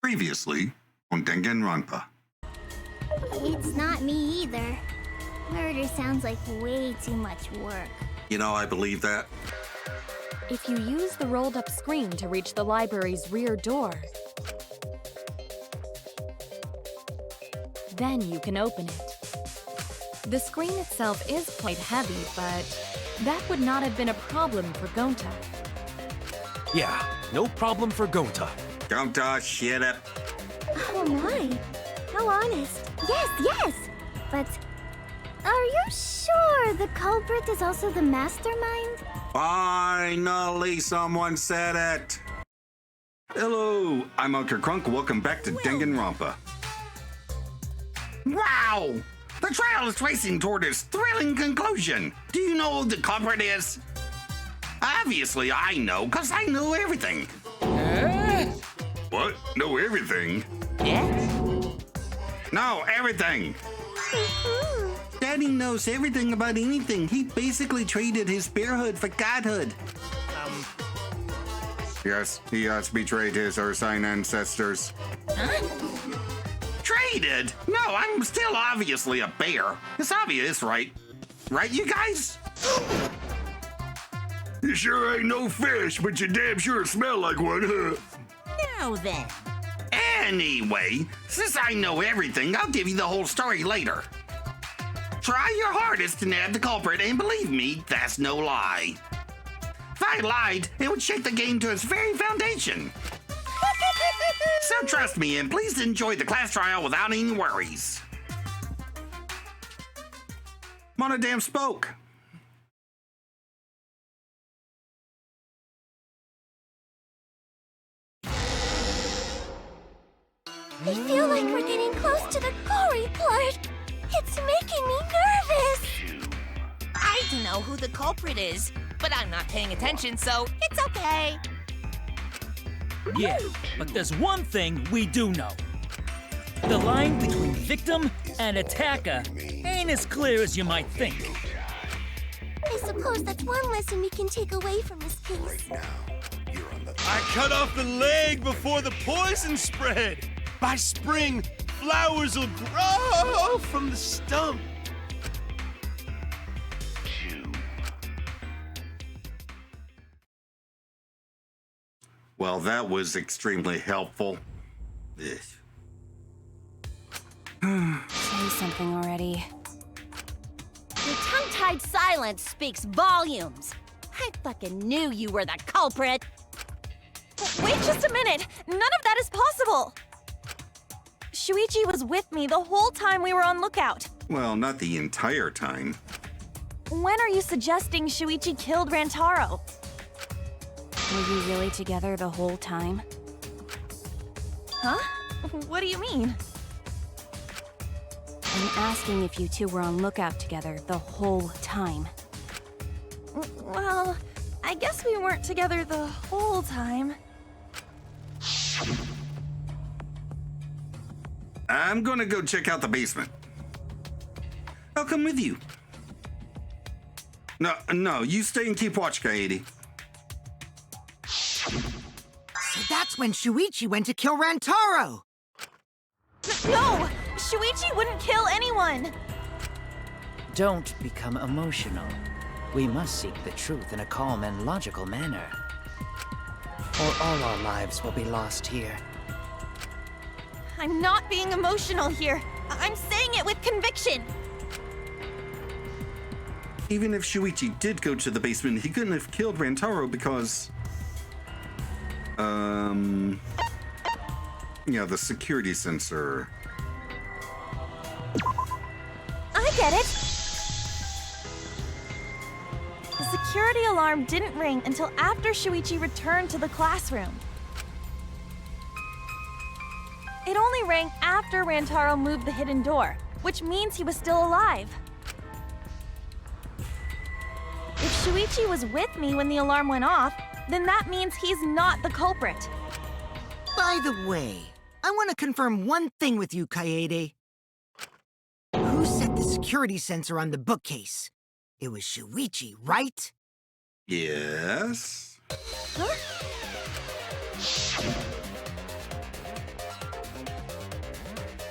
Previously on Danganronpa. It's not me either. Murder sounds like way too much work. You know, I believe that. If you use the rolled-up screen to reach the library's rear door, then you can open it. The screen itself is quite heavy, but that would not have been a problem for Gonta. Yeah, no problem for Gonta. Gonta, shut up. Oh my, how honest. Yes! But are you sure the culprit is also the mastermind? Finally, someone said it. Hello, I'm Unca Crunk. Welcome back to Danganronpa. Wow! The trial is racing toward its thrilling conclusion. Do you know who the culprit is? Obviously, I know, because I know everything. What? Know everything? No, everything. Daddy knows everything about anything. He basically traded his bearhood for godhood. Yes, he has betrayed his Ursine ancestors. Traded? No, I'm still obviously a bear. It's obvious, right? Right, you guys? You sure ain't no fish, but you damn sure smell like one, huh? Now then. Anyway, since I know everything, I'll give you the whole story later. Try your hardest to nab the culprit, and believe me, that's no lie. If I lied, it would shake the game to its very foundation. So trust me, and please enjoy the class trial without any worries. Monodam spoke. I feel like we're getting close to the gory part. It's making me nervous. I don't know who the culprit is, but I'm not paying attention, so it's okay. Yeah, but there's one thing we do know. The line between victim and attacker ain't as clear as you might think. I suppose that's one lesson we can take away from this case. I cut off the leg before the poison spread. By spring, flowers will grow from the stump. Well, that was extremely helpful. Ugh. Say something already. Your tongue-tied silence speaks volumes. I fucking knew you were the culprit. Wait just a minute! None of that is possible! Shuichi was with me the whole time we were on lookout. Well, not the entire time. When are you suggesting Shuichi killed Rantaro? Were you really together the whole time? Huh? What do you mean? I'm asking if you two were on lookout together the whole time. Well, I guess we weren't together the whole time. I'm gonna go check out the basement. I'll come with you. No, you stay and keep watch, Kaede. So that's when Shuichi went to kill Rantaro! No! Shuichi wouldn't kill anyone! Don't become emotional. We must seek the truth in a calm and logical manner. Or all our lives will be lost here. I'm not being emotional here. I'm saying it with conviction. Even if Shuichi did go to the basement, he couldn't have killed Rantaro because... Yeah, the security sensor. I get it! The security alarm didn't ring until after Shuichi returned to the classroom. It only rang after Rantaro moved the hidden door, which means he was still alive. If Shuichi was with me when the alarm went off, then that means he's not the culprit. By the way, I want to confirm one thing with you, Kaede. Who set the security sensor on the bookcase? It was Shuichi, right? Yes. Huh?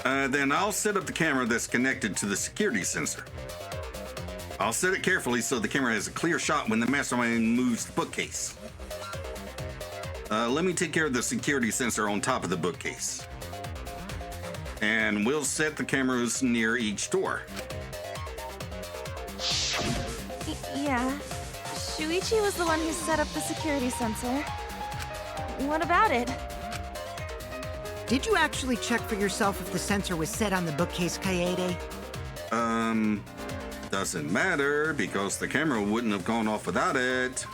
Then I'll set up the camera that's connected to the security sensor. I'll set it carefully so the camera has a clear shot when the mastermind moves the bookcase. Let me take care of the security sensor on top of the bookcase. And we'll set the cameras near each door. Yeah. Shuichi was the one who set up the security sensor. What about it? Did you actually check for yourself if the sensor was set on the bookcase, Kaede? Doesn't matter because the camera wouldn't have gone off without it,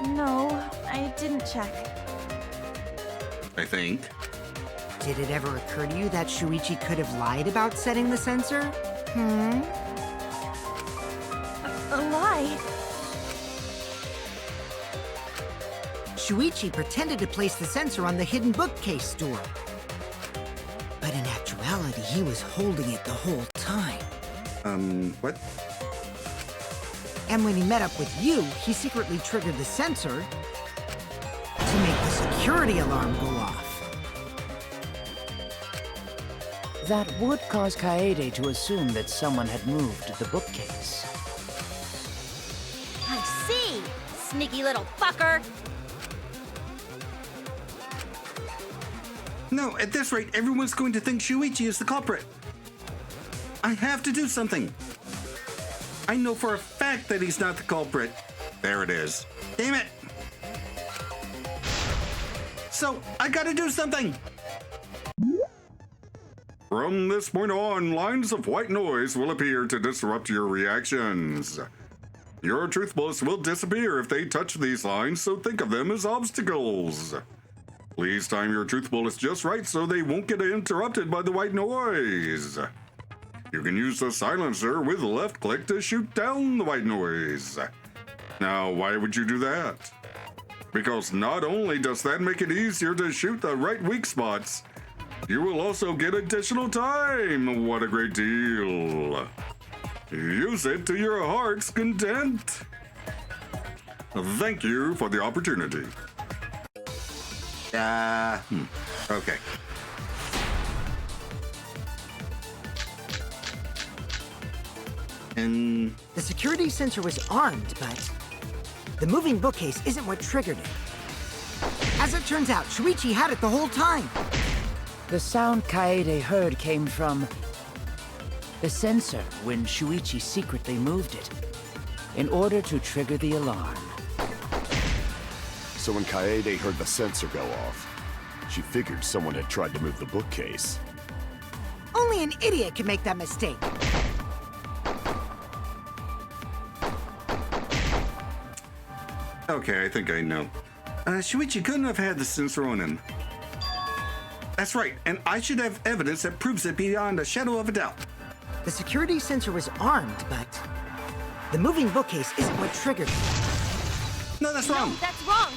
No, I didn't check. I think. Did it ever occur to you that Shuichi could have lied about setting the sensor? A lie? Shuichi pretended to place the sensor on the hidden bookcase door. But in actuality, he was holding it the whole time. What? And when he met up with you, he secretly triggered the sensor to make the security alarm go off. That would cause Kaede to assume that someone had moved the bookcase. I see, sneaky little fucker. No, at this rate, everyone's going to think Shuichi is the culprit. I have to do something. I know for a fact that he's not the culprit. There it is. Damn it. So, I gotta do something. From this point on, lines of white noise will appear to disrupt your reactions. Your truth bullets will disappear if they touch these lines, so think of them as obstacles. Please time your truth bullets just right so they won't get interrupted by the white noise. You can use the silencer with left click to shoot down the white noise. Now, why would you do that? Because not only does that make it easier to shoot the right weak spots, you will also get additional time. What a great deal. Use it to your heart's content. Thank you for the opportunity. Okay. And The security sensor was armed, but the moving bookcase isn't what triggered it. As it turns out, Shuichi had it the whole time. The sound Kaede heard came from the sensor when Shuichi secretly moved it in order to trigger the alarm. So when Kaede heard the sensor go off, she figured someone had tried to move the bookcase. Only an idiot could make that mistake. okay, I think I know. Shuichi couldn't have had the sensor on him. That's right, and I should have evidence that proves it beyond a shadow of a doubt. The security sensor was armed, but the moving bookcase isn't what triggered it. No, that's wrong. No, that's wrong.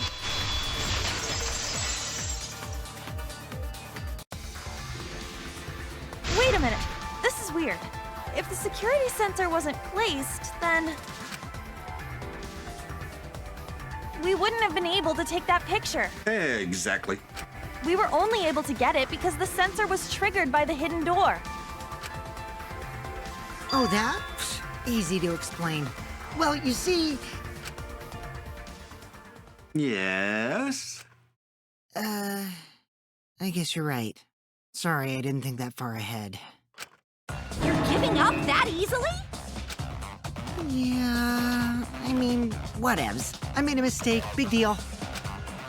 Wait a minute. This is weird. If the security sensor wasn't placed, then we wouldn't have been able to take that picture. Exactly. We were only able to get it because the sensor was triggered by the hidden door. Oh, that? Easy to explain. Well, you see... Yes? I guess you're right. Sorry, I didn't think that far ahead. You're giving up that easily? Yeah, I mean, whatevs. I made a mistake, big deal.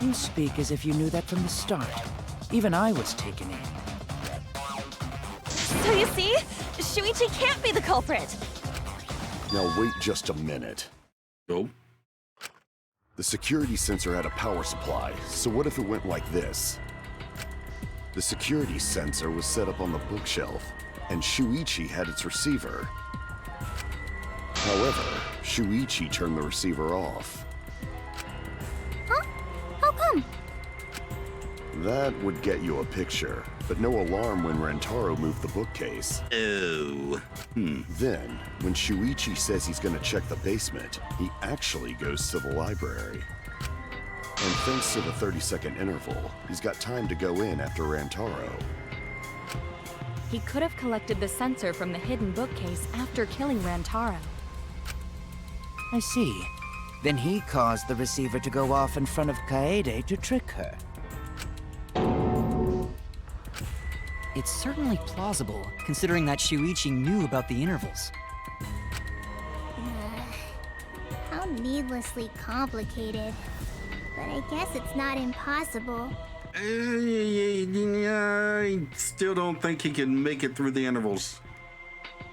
You speak as if you knew that from the start. Even I was taken in. So you see, Shuichi can't be the culprit. Now wait just a minute. Oh? The security sensor had a power supply, so what if it went like this? The security sensor was set up on the bookshelf, and Shuichi had its receiver. However, Shuichi turned the receiver off. Huh? How come? That would get you a picture, but no alarm when Rantaro moved the bookcase. Oh. Then, when Shuichi says he's gonna check the basement, he actually goes to the library. And thanks to the 30-second interval, he's got time to go in after Rantaro. He could have collected the sensor from the hidden bookcase after killing Rantaro. I see. Then he caused the receiver to go off in front of Kaede to trick her. It's certainly plausible, considering that Shuichi knew about the intervals. How needlessly complicated. But I guess it's not impossible. I still don't think he can make it through the intervals.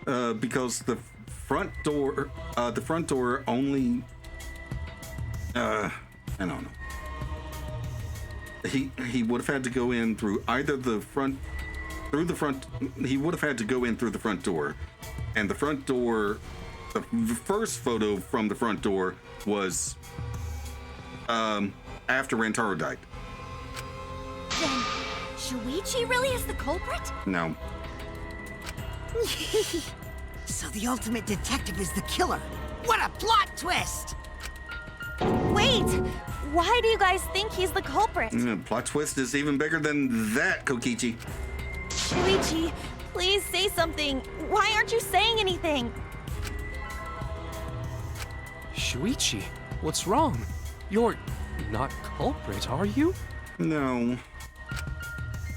Because the front door only... I don't know. He would have had to go in through either the front... He would have had to go in through the front door. And the front door... The first photo from the front door was... after Rantaro died. Then, Shuichi really is the culprit? No. So the ultimate detective is the killer. What a plot twist! Wait! Why do you guys think he's the culprit? Plot twist is even bigger than that, Kokichi. Shuichi, please say something. Why aren't you saying anything? Shuichi, what's wrong? You're not culprit, are you? No.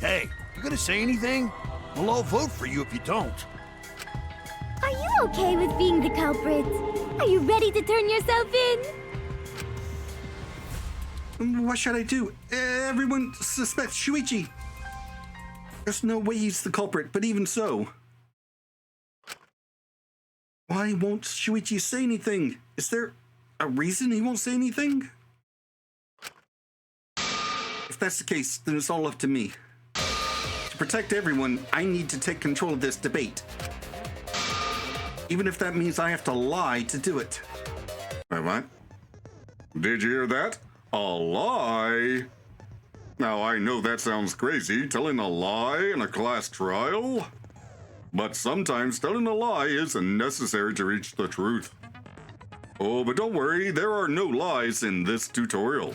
Hey, you gonna say anything? Well, I'll vote for you if you don't. Are you okay with being the culprit? Are you ready to turn yourself in? What should I do? Everyone suspects Shuichi. There's no way he's the culprit, but even so. Why won't Shuichi say anything? Is there a reason he won't say anything? If that's the case, then it's all up to me. To protect everyone, I need to take control of this debate. Even if that means I have to lie to do it. Wait, what? Did you hear that? A lie? Now, I know that sounds crazy, telling a lie in a class trial. But sometimes telling a lie is necessary to reach the truth. Oh, but don't worry, there are no lies in this tutorial.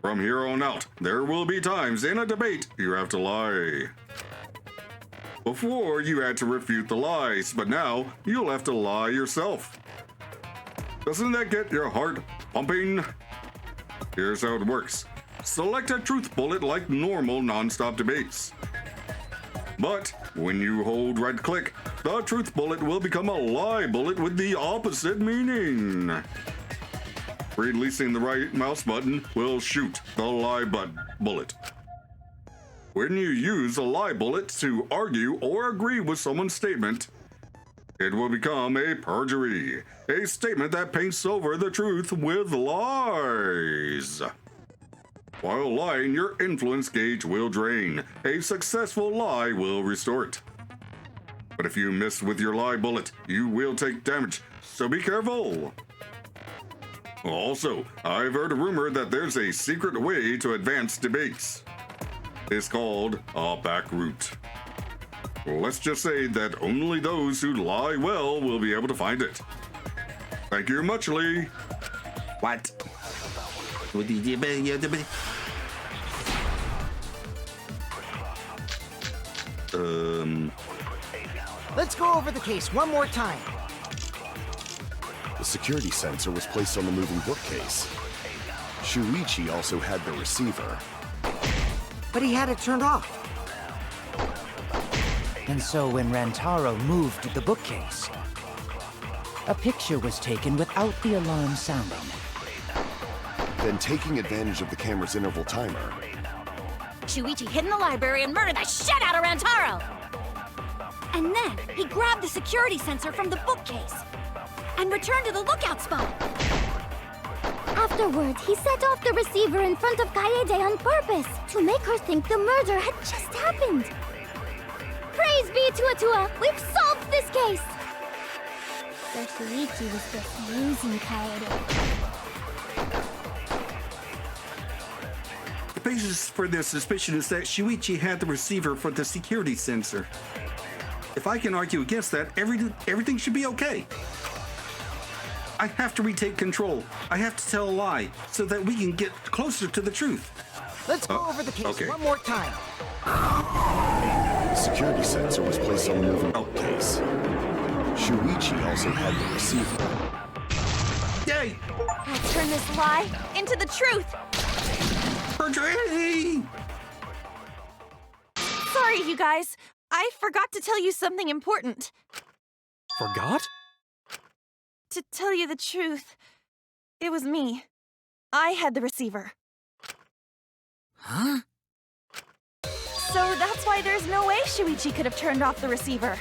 From here on out, there will be times in a debate you have to lie. Before, you had to refute the lies, but now you'll have to lie yourself. Doesn't that get your heart pumping? Here's how it works. Select a truth bullet like normal non-stop debates. But when you hold right-click, the truth bullet will become a lie bullet with the opposite meaning. Releasing the right mouse button will shoot the lie bullet. When you use a lie bullet to argue or agree with someone's statement, it will become a perjury, a statement that paints over the truth with lies. While lying, your influence gauge will drain. A successful lie will restore it. But if you miss with your lie bullet, you will take damage, so be careful. Also, I've heard a rumor that there's a secret way to advance debates. It's called a back route. Let's just say that only those who lie well will be able to find it. Thank you much, Lee. What? Let's go over the case one more time. The security sensor was placed on the moving bookcase. Shuichi also had the receiver. But he had it turned off. And so when Rantaro moved the bookcase, a picture was taken without the alarm sounding. Then, taking advantage of the camera's interval timer, Shuichi hid in the library and murdered the shit out of Rantaro! And then he grabbed the security sensor from the bookcase and returned to the lookout spot. Afterwards, he set off the receiver in front of Kaede on purpose to make her think the murder had just happened. Praise be Tuatua! We've solved this case! So Shuichi was just using Kaede. The basis for their suspicion is that Shuichi had the receiver for the security sensor. If I can argue against that, everything should be okay. I have to retake control. I have to tell a lie so that we can get closer to the truth. Let's go over the case one more time. the security sensor was placed on the moving bookcase. Shuichi also had the receiver. Yay! Let's turn this lie into the truth. Perjury! Sorry, you guys. I forgot to tell you something important. Forgot? To tell you the truth, it was me. I had the receiver. Huh? So that's why there's no way Shuichi could have turned off the receiver.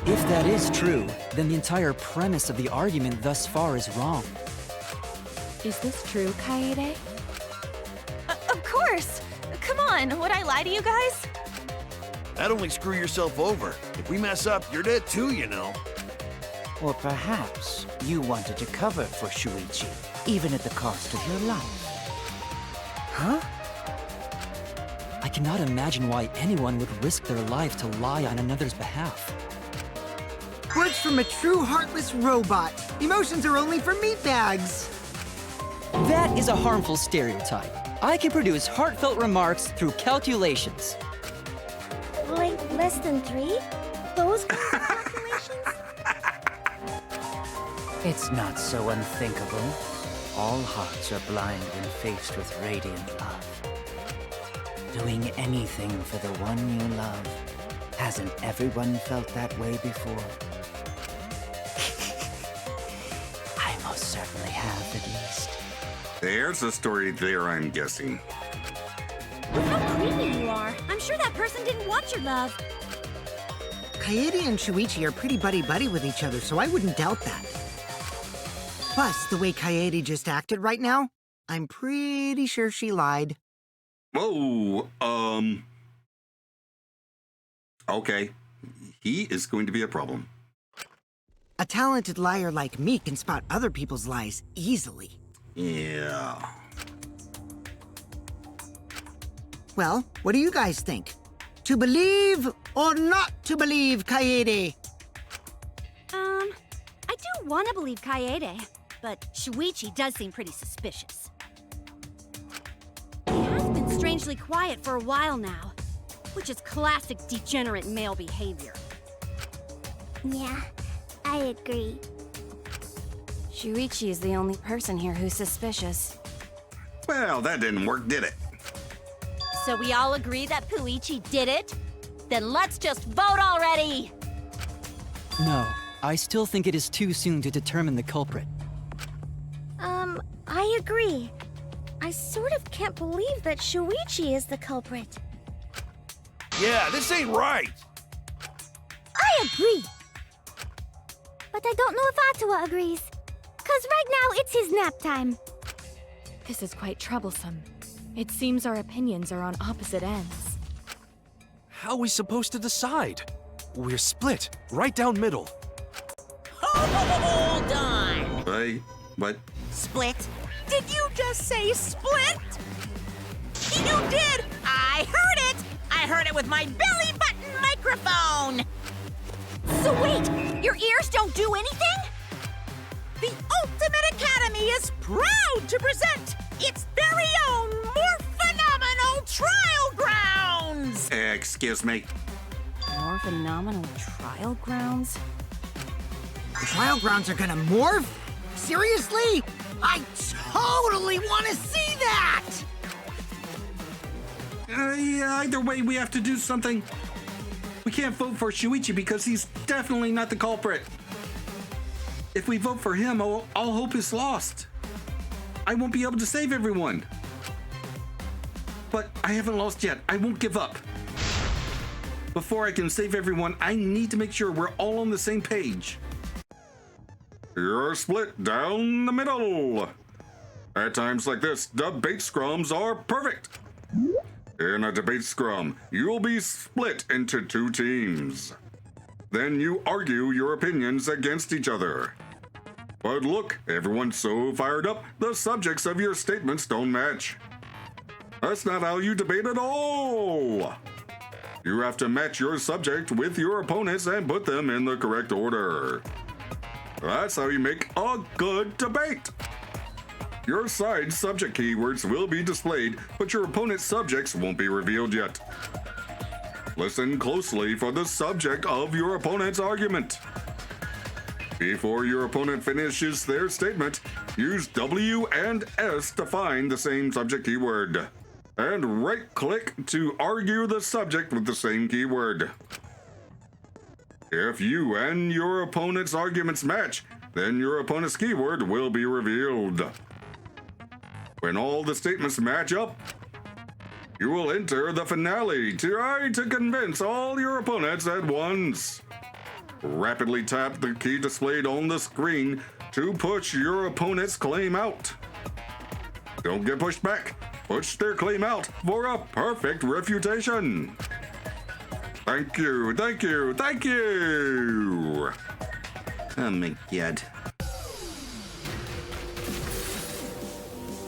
If that is true, then the entire premise of the argument thus far is wrong. Is this true, Kaede? Of course! Come on, would I lie to you guys? That'd only screw yourself over. If we mess up, you're dead too, you know. Or perhaps you wanted to cover for Shuichi, even at the cost of your life. Huh? I cannot imagine why anyone would risk their life to lie on another's behalf. Words from a true heartless robot. Emotions are only for meatbags. That is a harmful stereotype. I can produce heartfelt remarks through calculations. Like less than 3? Those kinds of calculations? It's not so unthinkable. All hearts are blind when faced with radiant love. Doing anything for the one you love. Hasn't everyone felt that way before? I most certainly have, at least. There's a story there, I'm guessing. How creepy you are. I'm sure that person didn't want your love. Kaede and Shuichi are pretty buddy-buddy with each other, so I wouldn't doubt that. Plus, the way Kaede just acted right now, I'm pretty sure she lied. Whoa, okay. He is going to be a problem. A talented liar like me can spot other people's lies easily. Yeah. Well, what do you guys think? To believe or not to believe Kaede? I do want to believe Kaede, but Shuichi does seem pretty suspicious. He has been strangely quiet for a while now, which is classic degenerate male behavior. Yeah, I agree. Shuichi is the only person here who's suspicious. Well, that didn't work, did it? So we all agree that Puichi did it? Then let's just vote already! No, I still think it is too soon to determine the culprit. I agree. I sort of can't believe that Shuichi is the culprit. Yeah, this ain't right. I agree. But I don't know if Atua agrees. 'Cause right now it's his nap time. This is quite troublesome. It seems our opinions are on opposite ends. How are we supposed to decide? We're split, right down middle. Hold on! Hey, what? Split? Did you just say split? You did! I heard it! I heard it with my belly button microphone! So wait, your ears don't do anything? The Ultimate Academy is proud to present its very own more phenomenal trial grounds! Excuse me. More phenomenal trial grounds? The trial grounds are gonna morph? Seriously? I totally want to see that! Yeah, either way, we have to do something. We can't vote for Shuichi because he's definitely not the culprit. If we vote for him, all hope is lost. I won't be able to save everyone. But I haven't lost yet. I won't give up. Before I can save everyone, I need to make sure we're all on the same page. You're split down the middle. At times like this, debate scrums are perfect. In a debate scrum, you'll be split into 2 teams. Then you argue your opinions against each other. But look, everyone's so fired up, the subjects of your statements don't match. That's not how you debate at all. You have to match your subject with your opponents and put them in the correct order. That's how you make a good debate. Your side's subject keywords will be displayed, but your opponent's subjects won't be revealed yet. Listen closely for the subject of your opponent's argument. Before your opponent finishes their statement, use W and S to find the same subject keyword, and right-click to argue the subject with the same keyword. If you and your opponent's arguments match, then your opponent's keyword will be revealed. When all the statements match up, you will enter the finale. Try to convince all your opponents at once. Rapidly tap the key displayed on the screen to push your opponent's claim out. Don't get pushed back. Push their claim out for a perfect refutation. Thank you, thank you, thank you! Oh my god.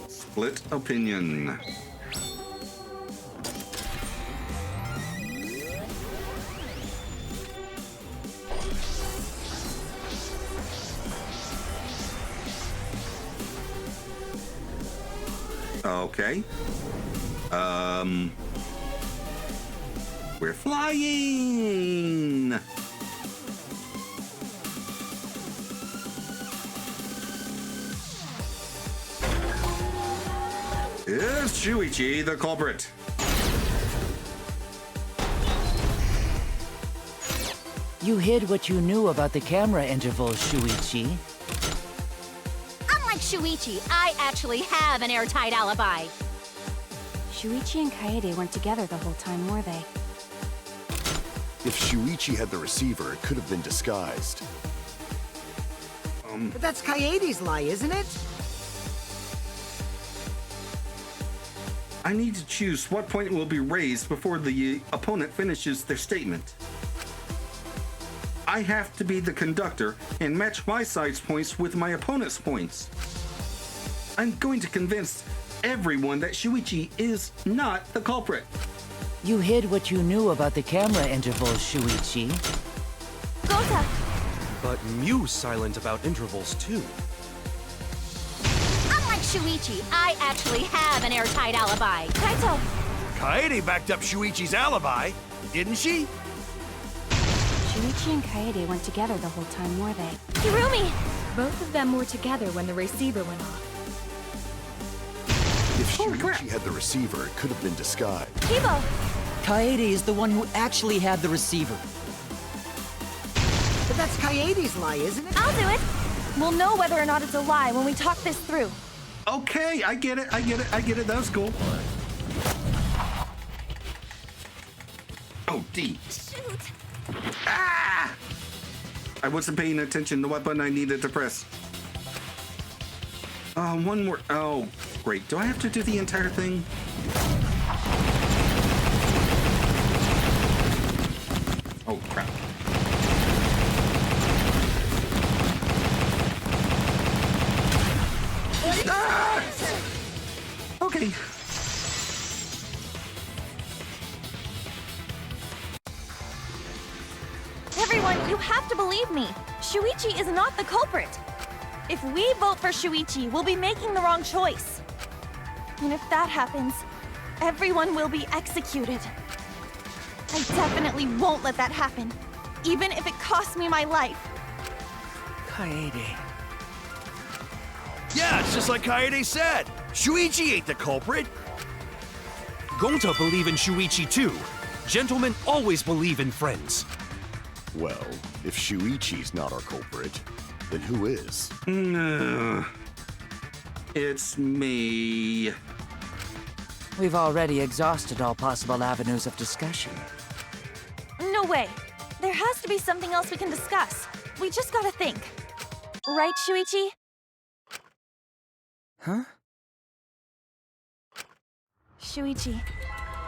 Split opinion. Okay. We're flying! Is Shuichi the culprit? You hid what you knew about the camera intervals, Shuichi. Unlike Shuichi, I actually have an airtight alibi. Shuichi and Kaede weren't together the whole time, were they? If Shuichi had the receiver, it could have been disguised. But that's Kaede's lie, isn't it? I need to choose what point will be raised before the opponent finishes their statement. I have to be the conductor and match my side's points with my opponent's points. I'm going to convince everyone that Shuichi is not the culprit. You hid what you knew about the camera intervals, Shuichi. Gota! But Mew's silent about intervals too. Unlike Shuichi, I actually have an airtight alibi. Kaito! Kaede backed up Shuichi's alibi, didn't she? Shuichi and Kaede weren't together the whole time, were they? Hirumi! Both of them were together when the receiver went off. If Shuichi had the receiver, it could have been disguised. Kibo! Kaede is the one who actually had the receiver. But that's Kaede's lie, isn't it? I'll do it! We'll know whether or not it's a lie when we talk this through. Okay, I get it, I get it, I get it. That was cool. Oh, D. Shoot! Ah! I wasn't paying attention to what button I needed to press. One more. Oh, great. Do I have to do the entire thing? Oh, crap. Ah! Okay. Everyone, you have to believe me. Shuichi is not the culprit. If we vote for Shuichi, we'll be making the wrong choice. And if that happens, everyone will be executed. I definitely won't let that happen, even if it costs me my life. Kaede. Yeah, it's just like Kaede said. Shuichi ain't the culprit. Gonta believe in Shuichi too. Gentlemen always believe in friends. Well, if Shuichi's not our culprit, then who is? It's me. We've already exhausted all possible avenues of discussion. No way. There has to be something else we can discuss. We just gotta think. Right, Shuichi? Huh? Shuichi,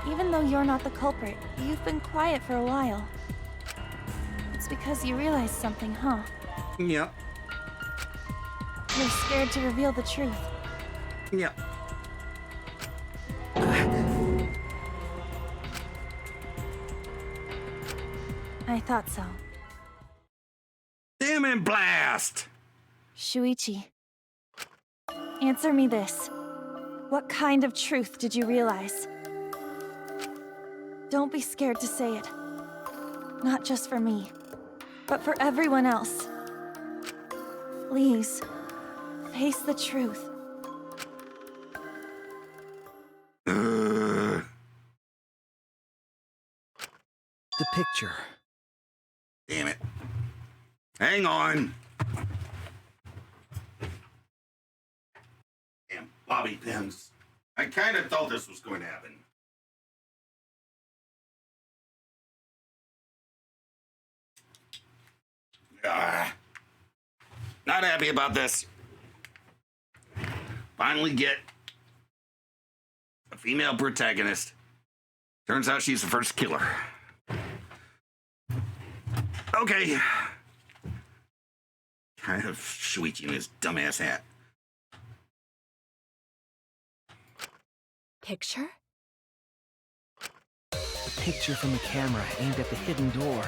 even though you're not the culprit, you've been quiet for a while. It's because you realized something, huh? Yep. You're scared to reveal the truth. Yep. I thought so. Damn and blast! Shuichi. Answer me this. What kind of truth did you realize? Don't be scared to say it. Not just for me, but for everyone else. Please, face the truth. The picture. Damn it. Hang on. Damn bobby pins. I kind of thought this was going to happen. Not happy about this. Finally get a female protagonist. Turns out she's the first killer. Okay. Kind of Shuichi in his dumbass hat. Picture? The picture from the camera aimed at the hidden door,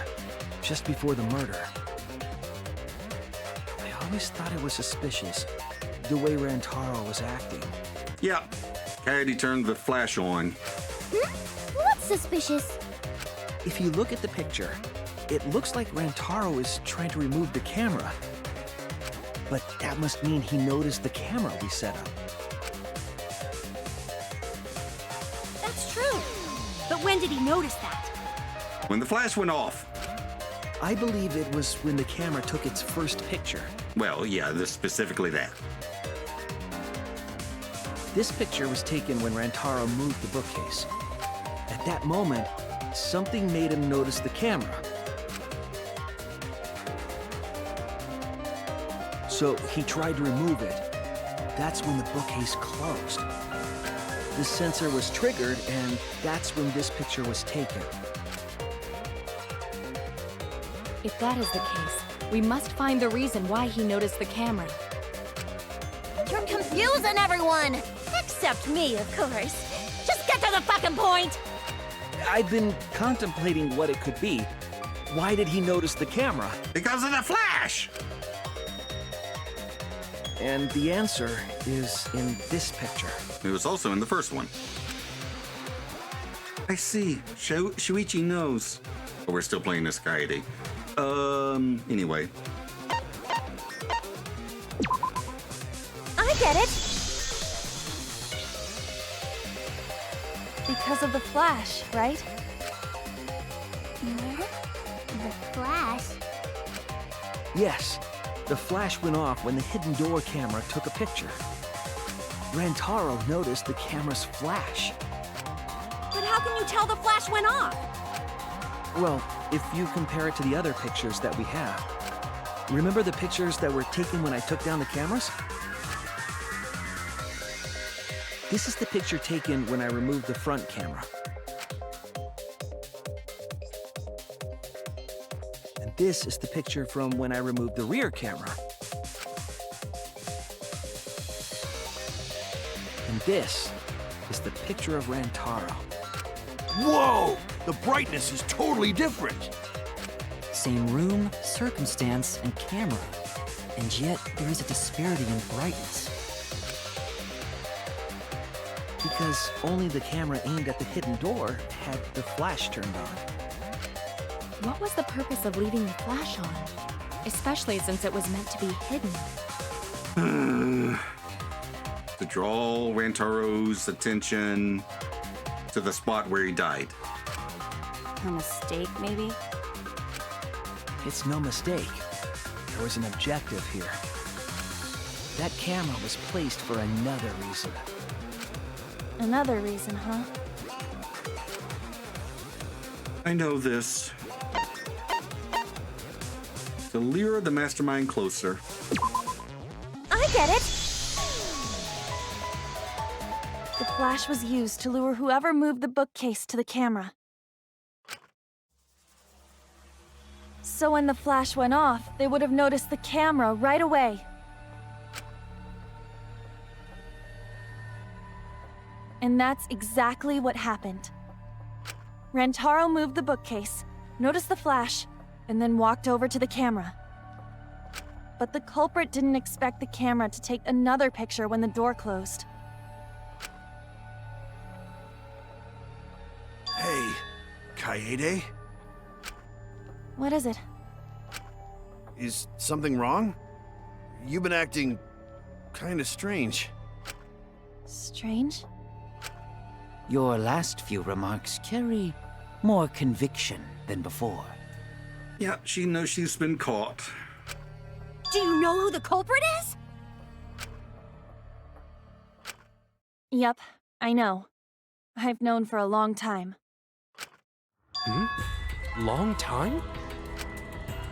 just before the murder. I always thought it was suspicious, the way Rantaro was acting. Yep. Kaede turned the flash on. What's suspicious? If you look at the picture, it looks like Rantaro is trying to remove the camera. But that must mean he noticed the camera we set up. That's true. But when did he notice that? When the flash went off. I believe it was when the camera took its first picture. Well, yeah, specifically that. This picture was taken when Rantaro moved the bookcase. At that moment, something made him notice the camera. So he tried to remove it. That's when the bookcase closed. The sensor was triggered, and that's when this picture was taken. If that is the case, we must find the reason why he noticed the camera. You're confusing everyone! Except me, of course. Just get to the fucking point! I've been contemplating what it could be. Why did he notice the camera? Because of the flash! And the answer is in this picture. It was also in the first one. I see. Shuichi knows. But we're still playing this Kaede. Anyway. I get it! Because of the flash, right? The flash? Yes. The flash went off when the hidden door camera took a picture. Rantaro noticed the camera's flash. But how can you tell the flash went off? Well, if you compare it to the other pictures that we have. Remember the pictures that were taken when I took down the cameras? This is the picture taken when I removed the front camera. And this is the picture from when I removed the rear camera. And this is the picture of Rantaro. Whoa! The brightness is totally different. Same room, circumstance, and camera. And yet, there is a disparity in brightness. Because only the camera aimed at the hidden door had the flash turned on. What was the purpose of leaving the flash on? Especially since it was meant to be hidden. To draw Rantaro's attention to the spot where he died. A mistake, maybe? It's no mistake. There was an objective here. That camera was placed for another reason. Another reason, huh? I know this. To lure the mastermind closer. I get it! The flash was used to lure whoever moved the bookcase to the camera. So when the flash went off, they would have noticed the camera right away. And that's exactly what happened. Rantaro moved the bookcase, noticed the flash, and then walked over to the camera. But the culprit didn't expect the camera to take another picture when the door closed. Hey, Kaede? What is it? Is something wrong? You've been acting kinda strange. Strange? Your last few remarks carry more conviction than before. Yeah, she knows she's been caught. Do you know who the culprit is? Yep, I know. I've known for a long time. Long time?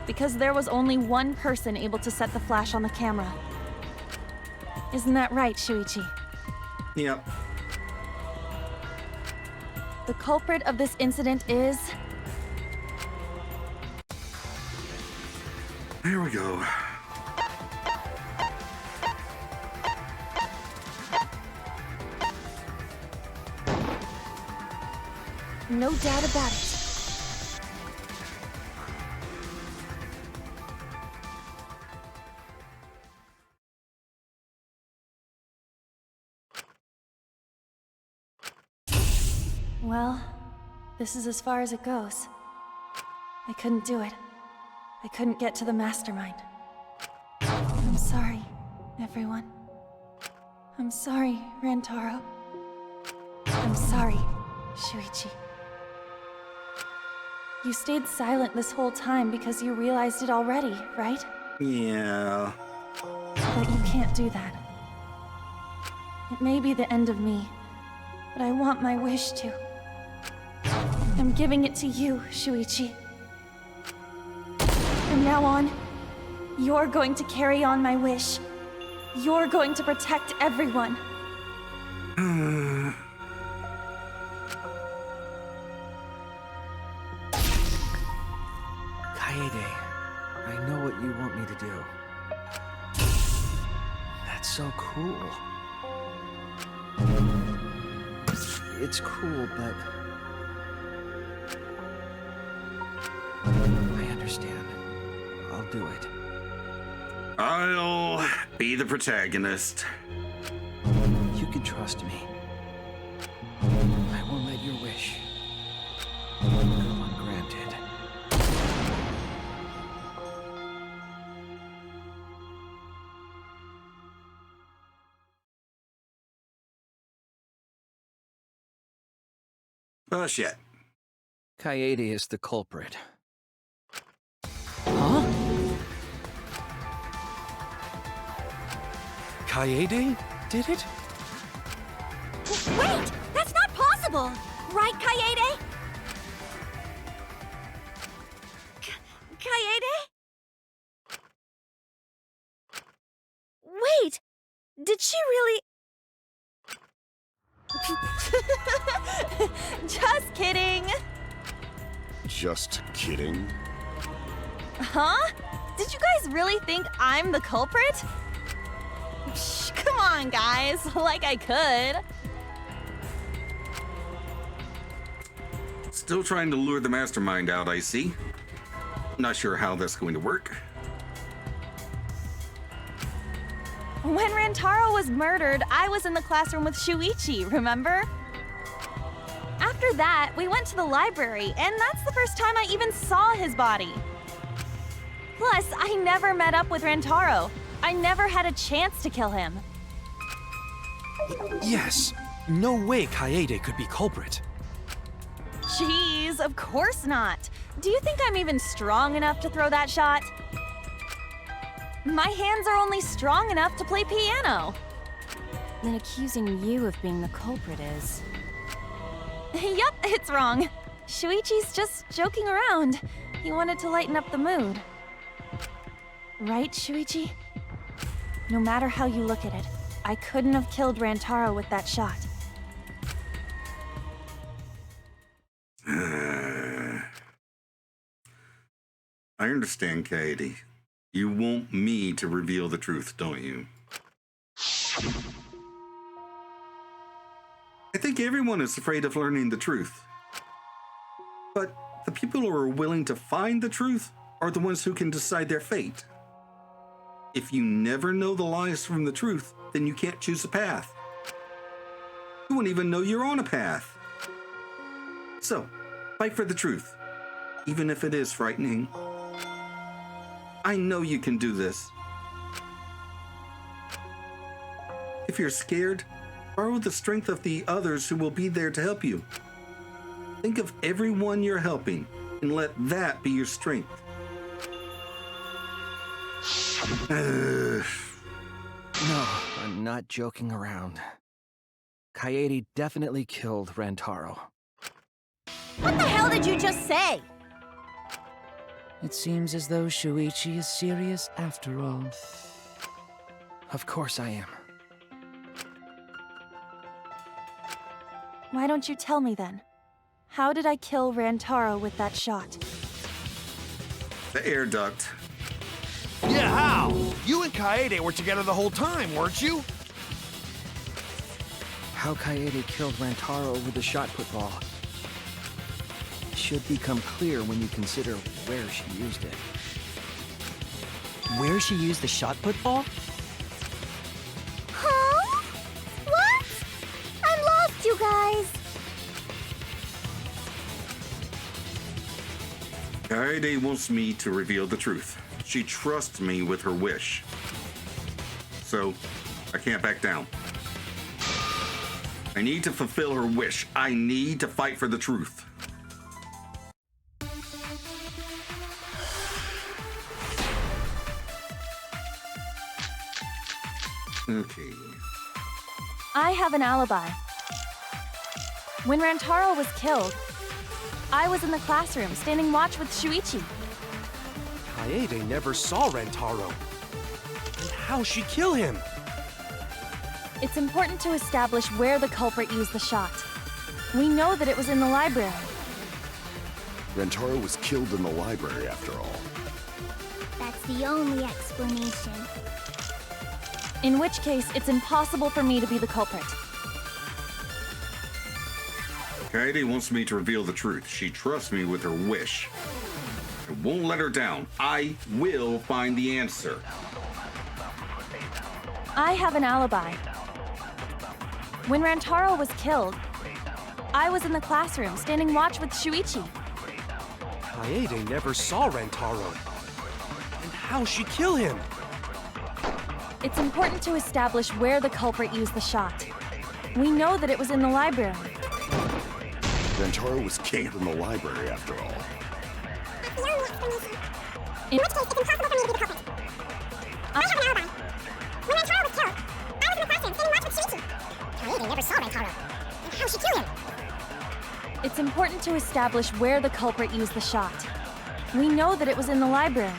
Because there was only one person able to set the flash on the camera. Isn't that right, Shuichi? Yep. The culprit of this incident is... Here we go. No doubt about it. Well, this is as far as it goes. I couldn't do it. I couldn't get to the mastermind. I'm sorry, everyone. I'm sorry, Rantaro. I'm sorry, Shuichi. You stayed silent this whole time because you realized it already, right? Yeah. But you can't do that. It may be the end of me, but I want my wish to. I'm giving it to you, Shuichi. From now on, you're going to carry on my wish. You're going to protect everyone. Kaede, I know what you want me to do. That's so cool. It's cool, but... I understand. I'll do it. I'll be the protagonist. You can trust me. I won't let your wish go ungranted. Oh, shit. Kaede is the culprit. Huh? Kaede did it? Wait! That's not possible! Right, Kaede? Kaede? Wait! Did she really... Just kidding! Just kidding. Huh? Did you guys really think I'm the culprit? Psh, come on, guys. Like I could. Still trying to lure the mastermind out, I see. Not sure how that's going to work. When Rantaro was murdered, I was in the classroom with Shuichi, remember? After that, we went to the library, and that's the first time I even saw his body. Plus, I never met up with Rantaro. I never had a chance to kill him. Yes. No way Kaede could be culprit. Jeez, of course not. Do you think I'm even strong enough to throw that shot? My hands are only strong enough to play piano. Then accusing you of being the culprit is... Yup, it's wrong. Shuichi's just joking around. He wanted to lighten up the mood. Right, Shuichi? No matter how you look at it, I couldn't have killed Rantaro with that shot. I understand, Kaede. You want me to reveal the truth, don't you? I think everyone is afraid of learning the truth. But the people who are willing to find the truth are the ones who can decide their fate. If you never know the lies from the truth, then you can't choose a path. You won't even know you're on a path. So, fight for the truth, even if it is frightening. I know you can do this. If you're scared, borrow the strength of the others who will be there to help you. Think of everyone you're helping and let that be your strength. No, I'm not joking around. Kaede definitely killed Rantaro. What the hell did you just say? It seems as though Shuichi is serious after all. Of course I am. Why don't you tell me then? How did I kill Rantaro with that shot? The air duct. Yeah, how? You and Kaede were together the whole time, weren't you? How Kaede killed Rantaro with the shot put ball should become clear when you consider where she used it. Where she used the shot put ball? Huh? What? I'm lost, you guys. Kaede wants me to reveal the truth. She trusts me with her wish. So, I can't back down. I need to fulfill her wish. I need to fight for the truth. Okay. I have an alibi. When Rantaro was killed, I was in the classroom standing watch with Shuichi. Kaede never saw Rantaro. And how'd she kill him? It's important to establish where the culprit used the shot. We know that it was in the library. Rantaro was killed in the library after all. That's the only explanation. In which case, it's impossible for me to be the culprit. Kaede wants me to reveal the truth. She trusts me with her wish. I won't let her down. I will find the answer. I have an alibi. When Rantaro was killed, I was in the classroom standing watch with Shuichi. Kaede never saw Rantaro. And how'd she kill him? It's important to establish where the culprit used the shot. We know that it was in the library. Rantaro was killed in the library after all. In which case, it's impossible for me to be the culprit. I have an alibi. When Rantaro was killed, I was in the classroom standing watch with Shuichi. Kaede never saw Rantaro. And how'd she kill him? It's important to establish where the culprit used the shot. We know that it was in the library.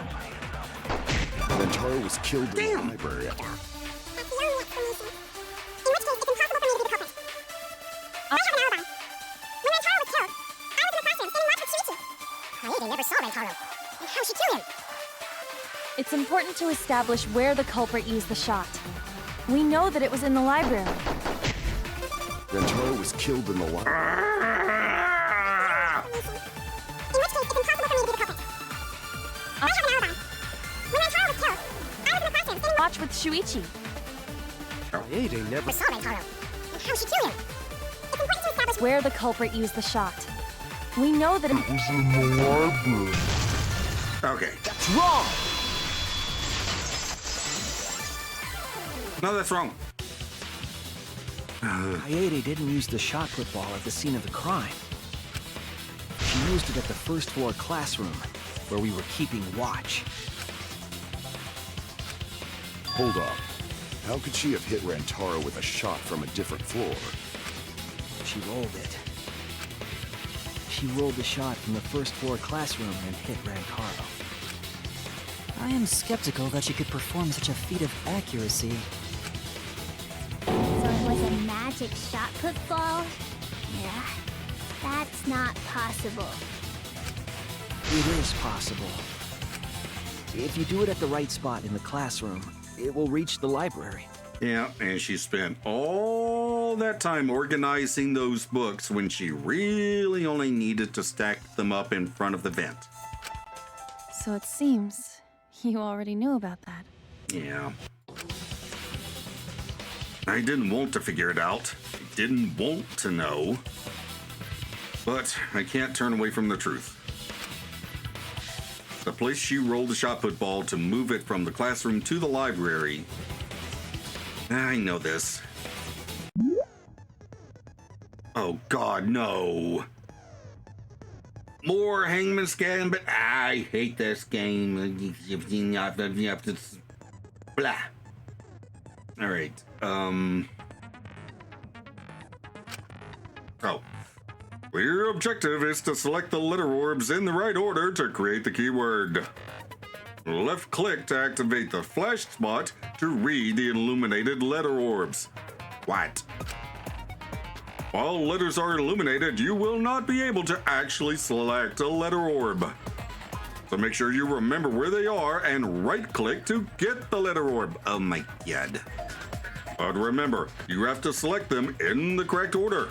Rantaro was killed in the library. That's the only explanation. In which case, it's impossible for me to be the culprit. I have an alibi. When Rantaro was killed, I was in the classroom standing watch with Shuichi. Kaede never saw Rantaro. And how'd she kill him? It's important to establish where the culprit used the shot. We know that it was in the library. Rantaro was killed in the library. In which case, it's impossible for me to be the culprit. I have an alibi. When Rantaro was killed, I was in the classroom standing watch with Shuichi. Kaede never saw Rantaro. And how'd she kill him? It's important to establish where the culprit used the shot. We know that it was in the library. Okay. That's wrong! No, that's wrong. Kaede didn't use the shot put ball at the scene of the crime. She used it at the first floor classroom, where we were keeping watch. Hold up. How could she have hit Rantaro with a shot from a different floor? She rolled it. She rolled the shot from the first floor classroom and hit Rantaro. I am skeptical that she could perform such a feat of accuracy. So it was a magic shot put ball? Yeah, that's not possible. It is possible. If you do it at the right spot in the classroom, it will reach the library. Yeah, and she spent all that time organizing those books when she really only needed to stack them up in front of the vent. So it seems you already knew about that. Yeah. I didn't want to figure it out. I didn't want to know. But I can't turn away from the truth. The place she rolled the shot put ball to move it from the classroom to the library. I know this. Oh God, no. More Hangman's Gambit. I hate this game. Blah. All right. Oh. Your objective is to select the letter orbs in the right order to create the keyword. Left click to activate the flash spot to read the illuminated letter orbs. What? While letters are illuminated, you will not be able to actually select a letter orb. So make sure you remember where they are and right click to get the letter orb. Oh my God. But remember, you have to select them in the correct order.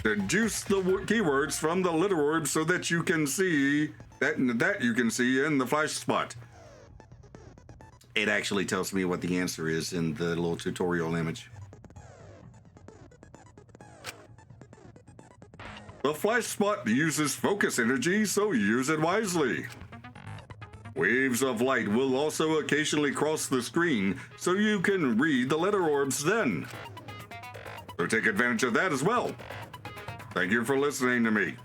Deduce the keywords from the letter orb so that you can see that you can see in the flash spot. It actually tells me what the answer is in the little tutorial image. The flash spot uses focus energy, so use it wisely. Waves of light will also occasionally cross the screen, so you can read the letter orbs then. So take advantage of that as well. Thank you for listening to me.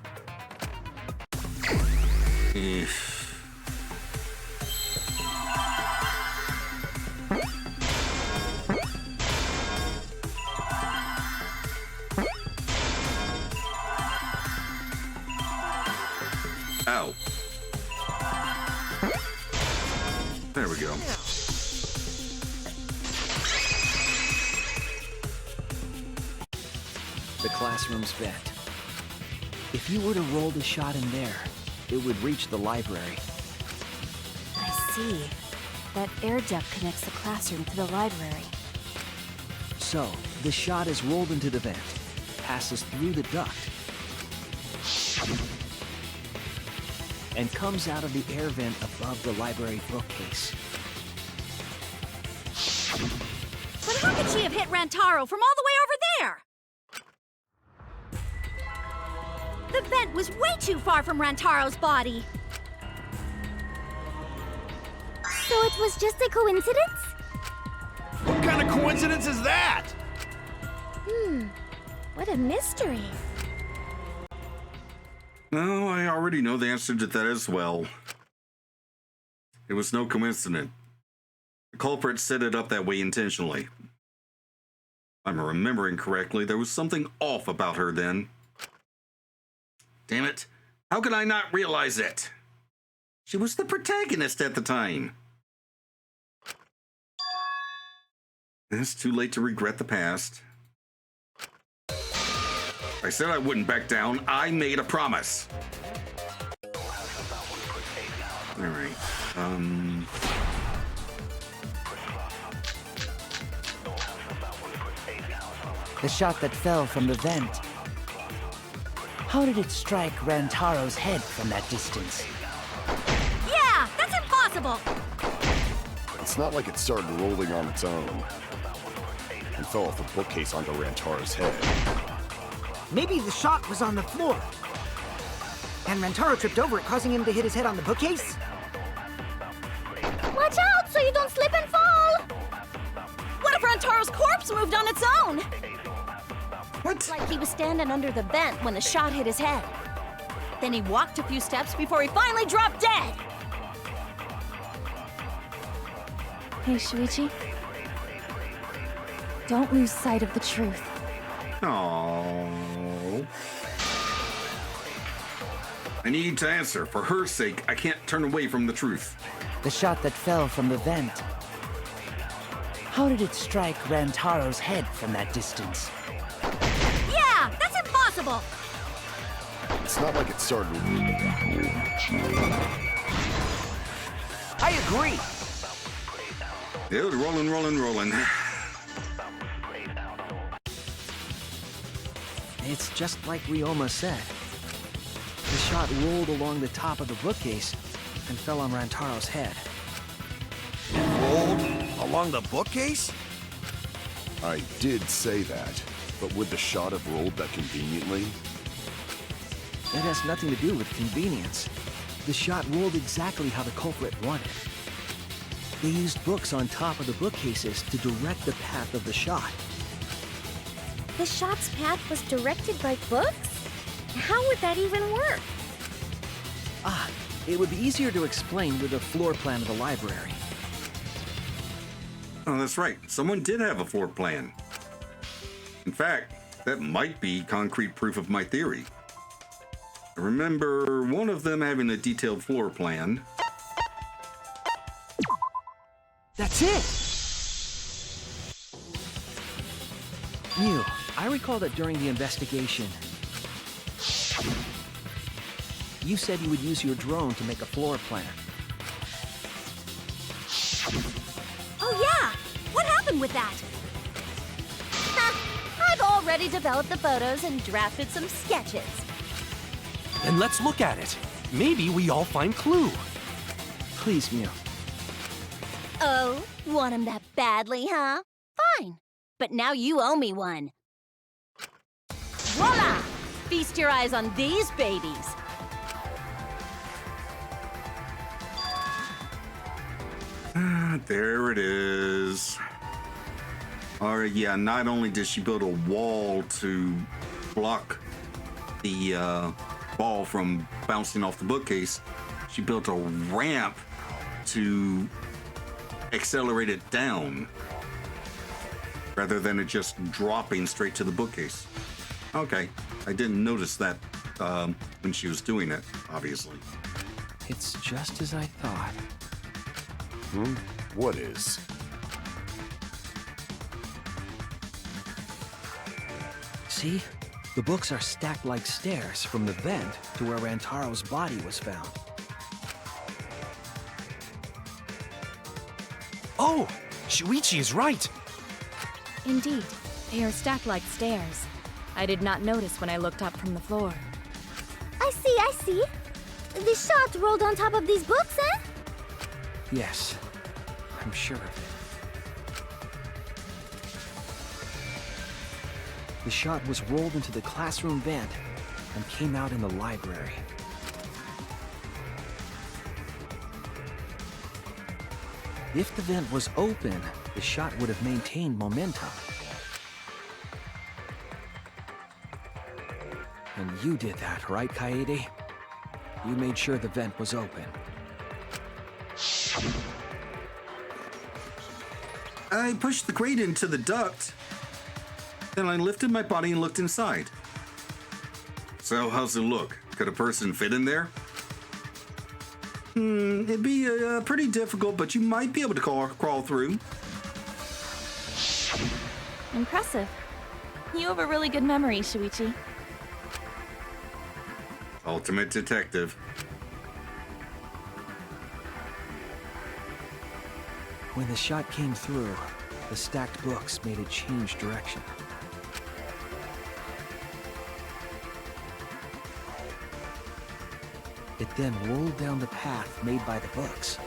Ow. There we go. The classroom's vent. If you were to roll the shot in there, it would reach the library. I see. That air duct connects the classroom to the library. So, the shot is rolled into the vent, passes through the duct, and comes out of the air vent above the library bookcase. But how could she have hit Rantaro from all the way over there? The vent was way too far from Rantaro's body. So it was just a coincidence? What kind of coincidence is that? What a mystery. No, I already know the answer to that as well. It was no coincidence. The culprit set it up that way intentionally. If I'm remembering correctly, there was something off about her then. Damn it. How could I not realize it? She was the protagonist at the time. It's too late to regret the past. I said I wouldn't back down. I made a promise. All right. The shot that fell from the vent. How did it strike Rantaro's head from that distance? Yeah, that's impossible! It's not like it started rolling on its own and fell off the bookcase onto Rantaro's head. Maybe the shot was on the floor. And Rantaro tripped over it, causing him to hit his head on the bookcase? Watch out so you don't slip and fall! What if Rantaro's corpse moved on its own? What? Like he was standing under the vent when the shot hit his head. Then he walked a few steps before he finally dropped dead. Hey, Shuichi. Don't lose sight of the truth. Aww. I need to answer. For her sake, I can't turn away from the truth. The shot that fell from the vent. How did it strike Rantaro's head from that distance? Yeah, that's impossible! It's not like it started. I agree. Yeah, rolling. It's just like Ryoma said. The shot rolled along the top of the bookcase and fell on Rantaro's head. rolled along the bookcase? I did say that, but would the shot have rolled that conveniently? That has nothing to do with convenience. The shot rolled exactly how the culprit wanted. They used books on top of the bookcases to direct the path of the shot. The shot's path was directed by books? How would that even work? Ah, it would be easier to explain with a floor plan of the library. Oh, that's right. Someone did have a floor plan. In fact, that might be concrete proof of my theory. I remember one of them having a detailed floor plan. That's it! Mew, I recall that during the investigation, you said you would use your drone to make a floor plan. Oh yeah! What happened with that? I've already developed the photos and drafted some sketches. Then let's look at it. Maybe we all find clue. Please, Mew. Oh, want him that badly, huh? Fine. But now you owe me one. Voila! Feast your eyes on these babies. There it is. Alright, yeah, not only did she build a wall to block the ball from bouncing off the bookcase, she built a ramp to accelerate it down rather than it just dropping straight to the bookcase. Okay, I didn't notice that when she was doing it, obviously. It's just as I thought. What is? See? The books are stacked like stairs from the vent to where Rantaro's body was found. Oh! Shuichi is right! Indeed, they are stacked like stairs. I did not notice when I looked up from the floor. I see. The shot rolled on top of these books, eh? Yes, I'm sure of it. The shot was rolled into the classroom vent and came out in the library. If the vent was open, the shot would have maintained momentum. And you did that, right, Kaede? You made sure the vent was open. I pushed the crate into the duct. Then I lifted my body and looked inside. So, how's it look? Could a person fit in there? It'd be pretty difficult, but you might be able to crawl through. Impressive. You have a really good memory, Shuichi. Ultimate detective. When the shot came through, the stacked books made it change direction. It then rolled down the path made by the books.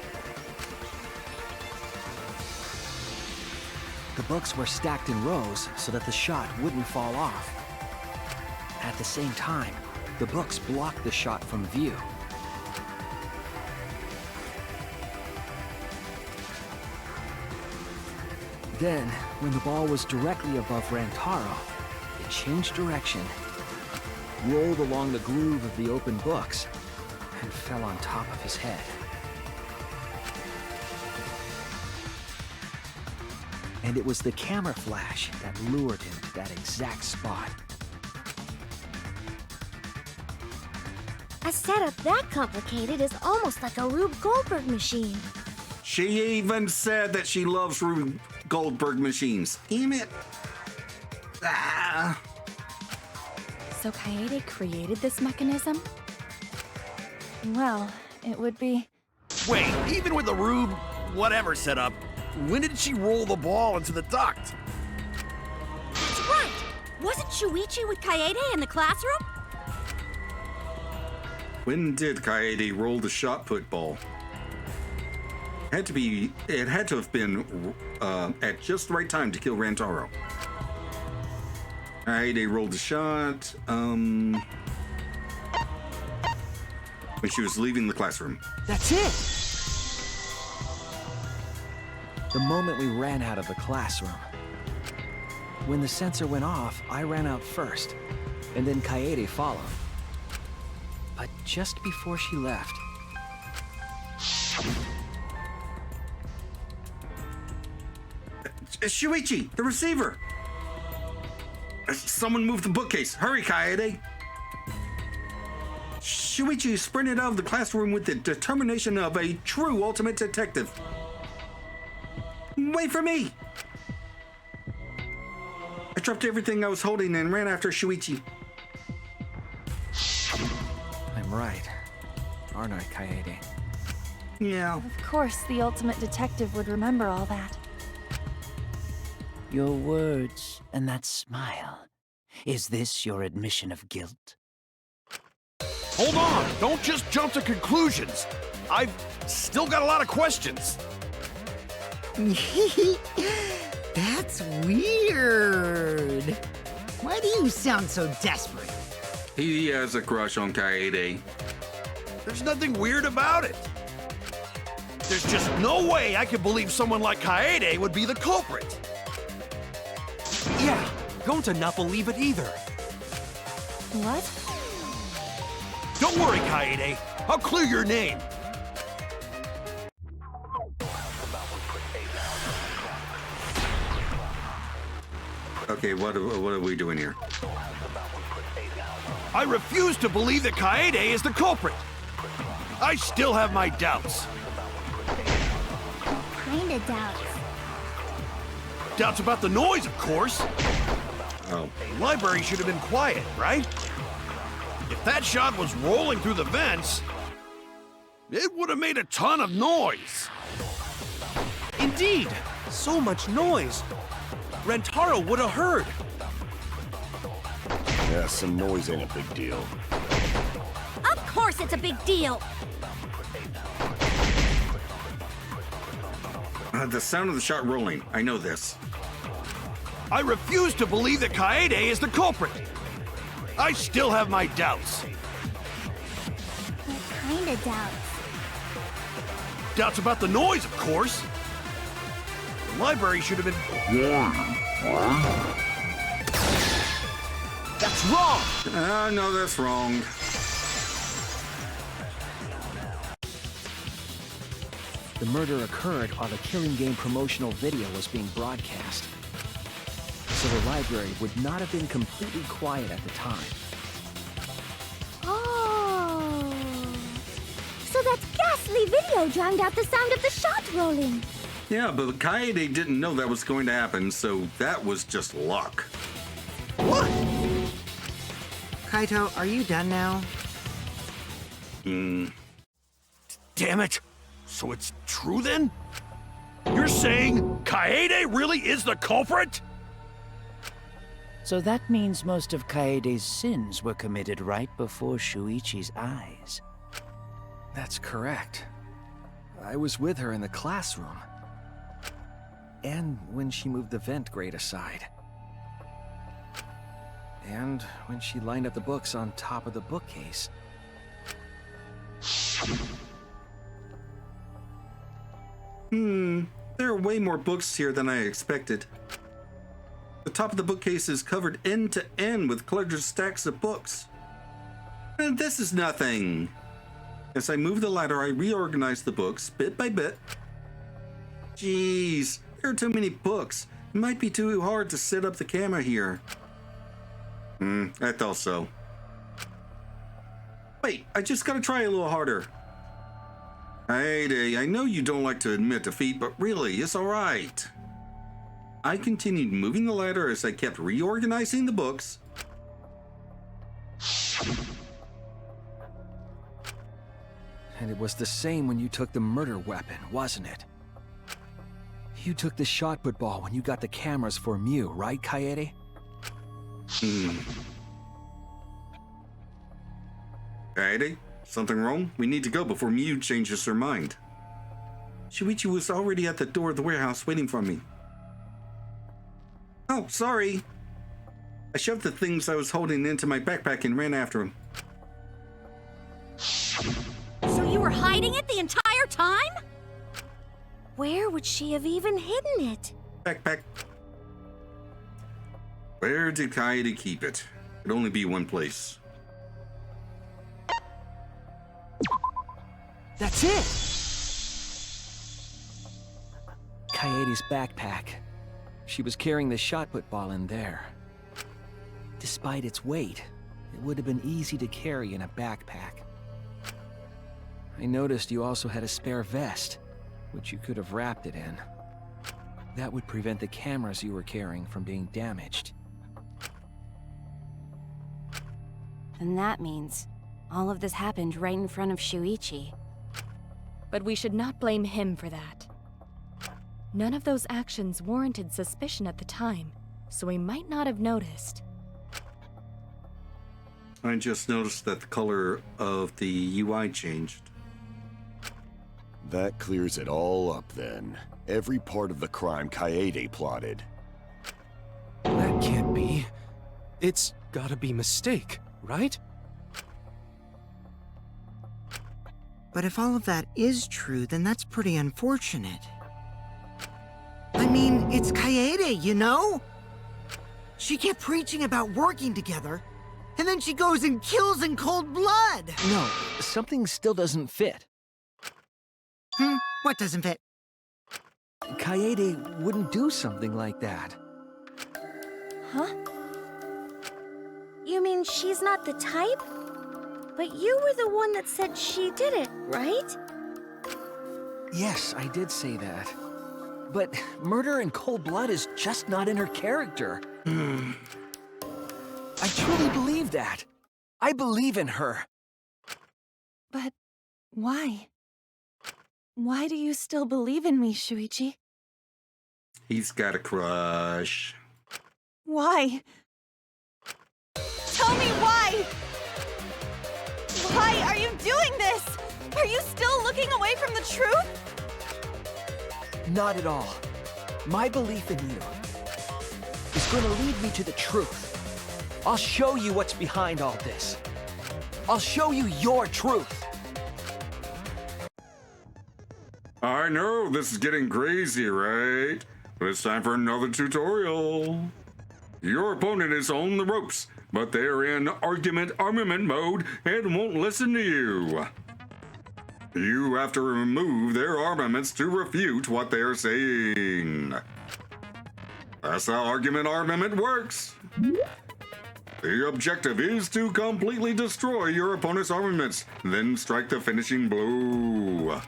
The books were stacked in rows so that the shot wouldn't fall off. At the same time, the books blocked the shot from view. Then, when the ball was directly above Rantaro, it changed direction, rolled along the groove of the open books, and fell on top of his head. And it was the camera flash that lured him to that exact spot. A setup that complicated is almost like a Rube Goldberg machine. She even said that she loves Rube Goldberg machines. Damn it. Ah. So Kaede created this mechanism? Well, it would be... Wait, even with the Rube whatever setup, when did she roll the ball into the duct? That's right! Wasn't Shuichi with Kaede in the classroom? When did Kaede roll the shot put ball? It had to have been at just the right time to kill Rantaro. Alright, they rolled a shot. When she was leaving the classroom. That's it! The moment we ran out of the classroom. When the sensor went off, I ran out first, and then Kaede followed. But just before she left... Shuichi, the receiver! Someone move the bookcase. Hurry, Kaede! Shuichi sprinted out of the classroom with the determination of a true ultimate detective. Wait for me! I dropped everything I was holding and ran after Shuichi. I'm right, aren't I, Kaede? Yeah. Of course, the ultimate detective would remember all that. Your words and that smile. Is this your admission of guilt? Hold on! Don't just jump to conclusions! I've still got a lot of questions. That's weird. Why do you sound so desperate? He has a crush on Kaede. There's nothing weird about it. There's just no way I could believe someone like Kaede would be the culprit. Yeah, Gonta not believe it either. What? Don't worry, Kaede. I'll clear your name. Okay, what are we doing here? I refuse to believe that Kaede is the culprit. I still have my doubts. Kinda doubts. Doubts about the noise, of course. Oh. The library should have been quiet, right? If that shot was rolling through the vents, it would have made a ton of noise. Indeed! So much noise! Rantaro would have heard! Yeah, some noise ain't a big deal. Of course it's a big deal! The sound of the shot rolling. I know this. I refuse to believe that Kaede is the culprit. I still have my doubts. Kinda doubts. Doubts about the noise, of course. The library should have been... That's wrong! No, that's wrong. The murder occurred while the Killing Game promotional video was being broadcast. So the library would not have been completely quiet at the time. Oh. So that ghastly video drowned out the sound of the shot rolling. Yeah, but Kaede didn't know that was going to happen, so that was just luck. What? Kaito, are you done now? Damn it! So it's true then? You're saying Kaede really is the culprit? So that means most of Kaede's sins were committed right before Shuichi's eyes. That's correct. I was with her in the classroom. And when she moved the vent grate aside. And when she lined up the books on top of the bookcase. There are way more books here than I expected. The top of the bookcase is covered end to end with cluttered stacks of books. And this is nothing. As I move the ladder, I reorganize the books bit by bit. Jeez, there are too many books. It might be too hard to set up the camera here. I thought so. Wait, I just gotta try a little harder. Hey, I know you don't like to admit defeat, but really, it's alright. I continued moving the ladder as I kept reorganizing the books. And it was the same when you took the murder weapon, wasn't it? You took the shot put ball when you got the cameras for Mew, right, Kaede? Kaede, something wrong? We need to go before Mew changes her mind. Shuichi was already at the door of the warehouse waiting for me. Oh, sorry. I shoved the things I was holding into my backpack and ran after him. So you were hiding it the entire time? Where would she have even hidden it? Backpack. Where did Kaede keep it? Could only be one place. That's it! Kaede's backpack. She was carrying the shot put ball in there. Despite its weight, it would have been easy to carry in a backpack. I noticed you also had a spare vest, which you could have wrapped it in. That would prevent the cameras you were carrying from being damaged. And that means all of this happened right in front of Shuichi. But we should not blame him for that. None of those actions warranted suspicion at the time, so we might not have noticed. I just noticed that the color of the UI changed. That clears it all up then. Every part of the crime Kaede plotted. That can't be. It's gotta be mistake, right? But if all of that is true, then that's pretty unfortunate. I mean, it's Kaede, you know? She kept preaching about working together, and then she goes and kills in cold blood! No, something still doesn't fit. What doesn't fit? Kaede wouldn't do something like that. Huh? You mean she's not the type? But you were the one that said she did it, right? Yes, I did say that. But murder in cold blood is just not in her character. I truly believe that. I believe in her. But why? Why do you still believe in me, Shuichi? He's got a crush. Why? Tell me why! Why are you doing this? Are you still looking away from the truth? Not at all. My belief in you is going to lead me to the truth. I'll show you what's behind all this. I'll show you your truth. I know this is getting crazy, right? But it's time for another tutorial. Your opponent is on the ropes, but they're in argument armament mode and won't listen to you. You have to remove their armaments to refute what they're saying. That's how argument armament works. The objective is to completely destroy your opponent's armaments, then strike the finishing blow.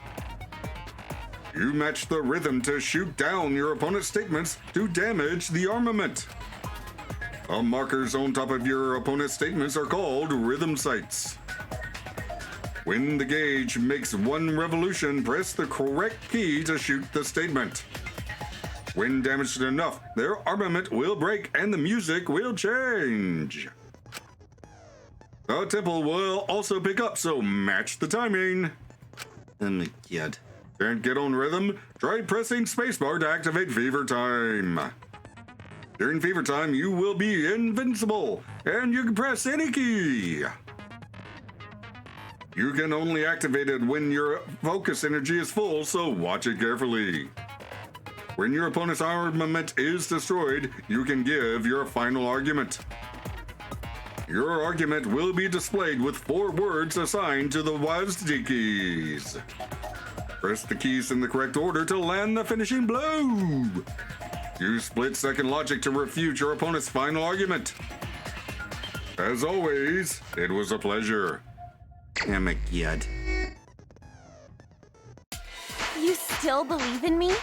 You match the rhythm to shoot down your opponent's statements to damage the armament. The markers on top of your opponent's statements are called rhythm sights. When the gauge makes one revolution, press the correct key to shoot the statement. When damaged enough, their armament will break and the music will change. The tempo will also pick up, so match the timing. Oh my god. Can't get on rhythm? Try pressing spacebar to activate Fever Time. During Fever Time, you will be invincible, and you can press any key. You can only activate it when your focus energy is full, so watch it carefully. When your opponent's armament is destroyed, you can give your final argument. Your argument will be displayed with 4 words assigned to the WASD keys. Press the keys in the correct order to land the finishing blow. Use split-second logic to refute your opponent's final argument. As always, it was a pleasure. Oh my god. You still believe in me?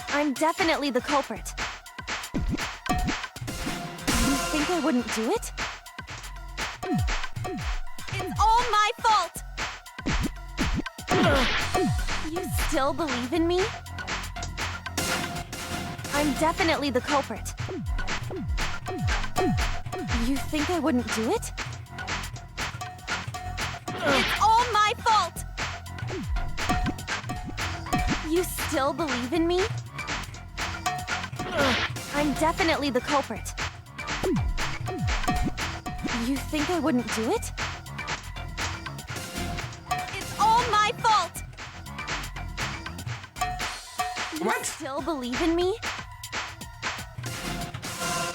I'm definitely the culprit. You think I wouldn't do it? It's all my fault! You still believe in me? I'm definitely the culprit. You think I wouldn't do it? It's all my fault! You still believe in me? I'm definitely the culprit. You think I wouldn't do it? It's all my fault! What? You still believe in me?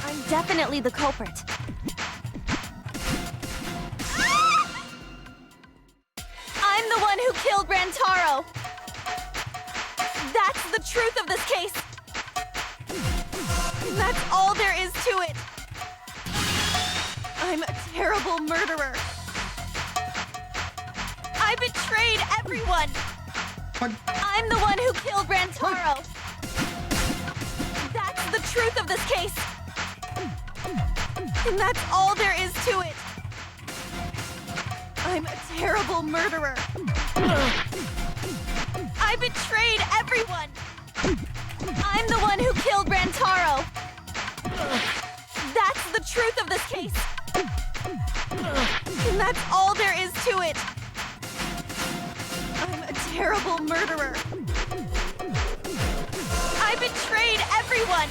I'm definitely the culprit. I'm the one who killed Rantaro! That's the truth of this case! And that's all there is to it! I'm a terrible murderer! I betrayed everyone! What? I'm the one who killed Rantaro! That's the truth of this case! And that's all there is to it! I'm a terrible murderer! I betrayed everyone! I'm the one who killed Rantaro! That's the truth of this case! And that's all there is to it! I'm a terrible murderer! I betrayed everyone!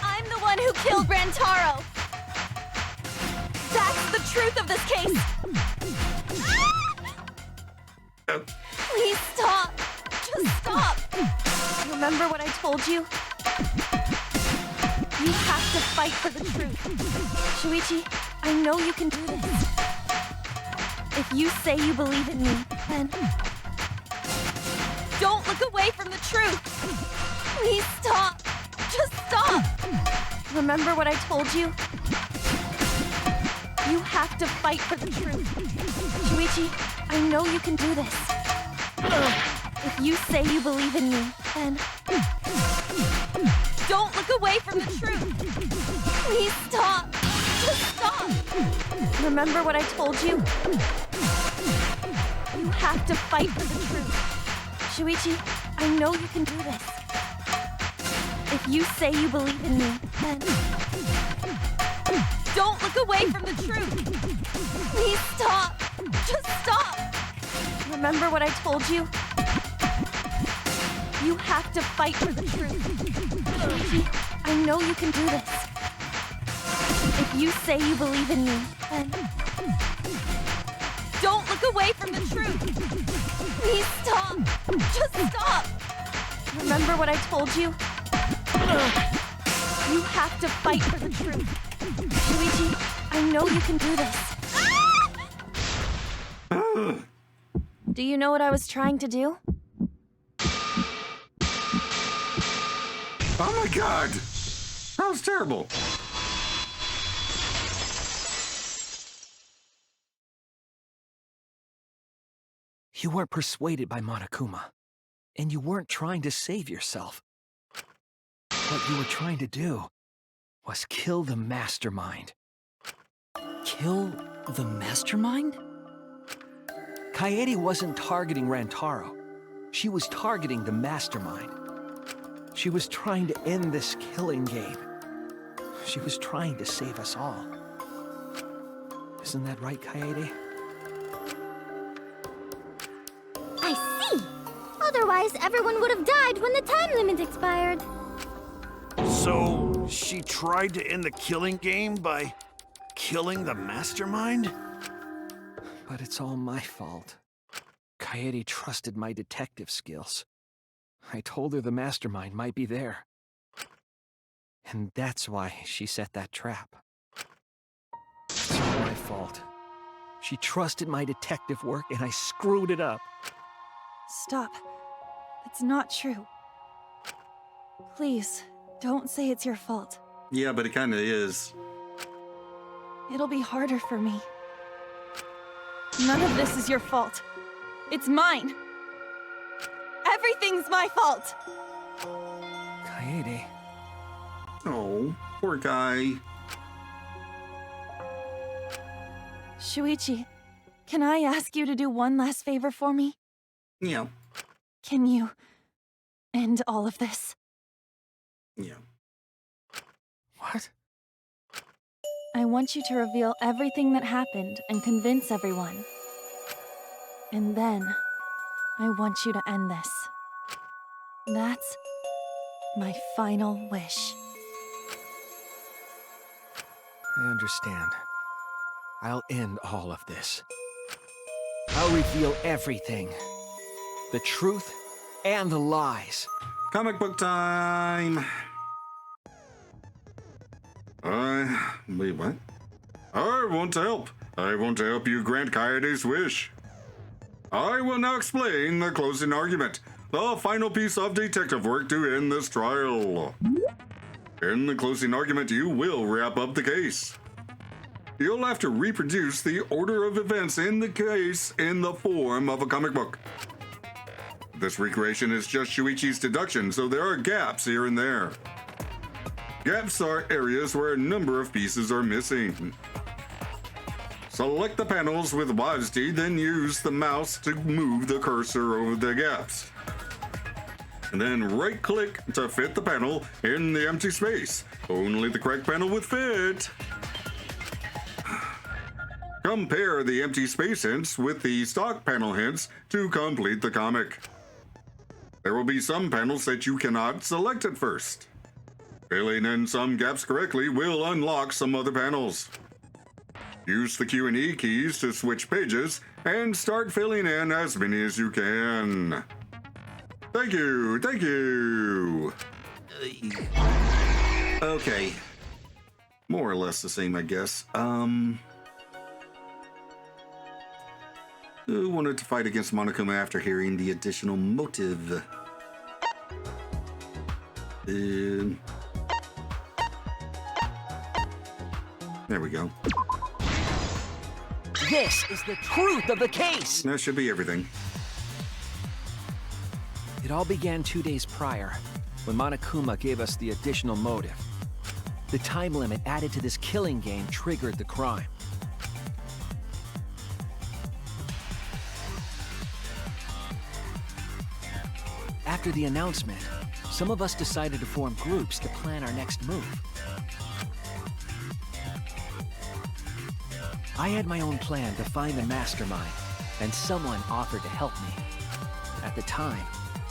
I'm the one who killed Rantaro! That's the truth of this case! Please stop! Just stop! Remember what I told you? You have to fight for the truth. Shuichi, I know you can do this. If you say you believe in me, then don't look away from the truth! Please stop! Just stop! Remember what I told you? You have to fight for the truth. Shuichi, I know you can do this. If you say you believe in me, then don't look away from the truth! Please stop! Just stop! Remember what I told you? You have to fight for the truth. Shuichi, I know you can do this. If you say you believe in me, then don't look away from the truth! Please stop! Just stop! Remember what I told you? You have to fight for the truth. Shuichi, I know you can do this. If you say you believe in me, then don't look away from the truth! Please stop! Just stop! Remember what I told you? You have to fight for the truth. Shuichi, I know you can do this. Do you know what I was trying to do? Oh my god! That was terrible. You weren't persuaded by Monokuma, and you weren't trying to save yourself. What you were trying to do was kill the mastermind. Kill the mastermind? Kaede wasn't targeting Rantaro. She was targeting the mastermind. She was trying to end this killing game. She was trying to save us all. Isn't that right, Kaede? I see! Otherwise, everyone would have died when the time limit expired. So, she tried to end the killing game by killing the mastermind? But it's all my fault. Kaede trusted my detective skills. I told her the mastermind might be there. And that's why she set that trap. It's all my fault. She trusted my detective work and I screwed it up. Stop. It's not true. Please, don't say it's your fault. Yeah, but it kinda is. It'll be harder for me. None of this is your fault. It's mine. Everything's my fault. Kaede. Oh, poor guy. Shuichi, can I ask you to do one last favor for me? Yeah. Can you end all of this? Yeah. What? I want you to reveal everything that happened and convince everyone. And then, I want you to end this. That's my final wish. I understand. I'll end all of this. I'll reveal everything. The truth and the lies. Comic book time! Wait, what? I want to help. I want to help you grant Kaede's wish. I will now explain the closing argument, the final piece of detective work to end this trial. In the closing argument, you will wrap up the case. You'll have to reproduce the order of events in the case in the form of a comic book. This recreation is just Shuichi's deduction, so there are gaps here and there. Gaps are areas where a number of pieces are missing. Select the panels with WASD, then use the mouse to move the cursor over the gaps. And then right-click to fit the panel in the empty space. Only the correct panel would fit. Compare the empty space hints with the stock panel hints to complete the comic. There will be some panels that you cannot select at first. Filling in some gaps correctly will unlock some other panels. Use the Q and E keys to switch pages and start filling in as many as you can. Thank you, thank you. Okay. More or less the same, I guess. Who wanted to fight against Monokuma after hearing the additional motive? There we go. This is the truth of the case! That should be everything. It all began 2 days prior, when Monokuma gave us the additional motive. The time limit added to this killing game triggered the crime. After the announcement, some of us decided to form groups to plan our next move. I had my own plan to find the mastermind, and someone offered to help me. At the time,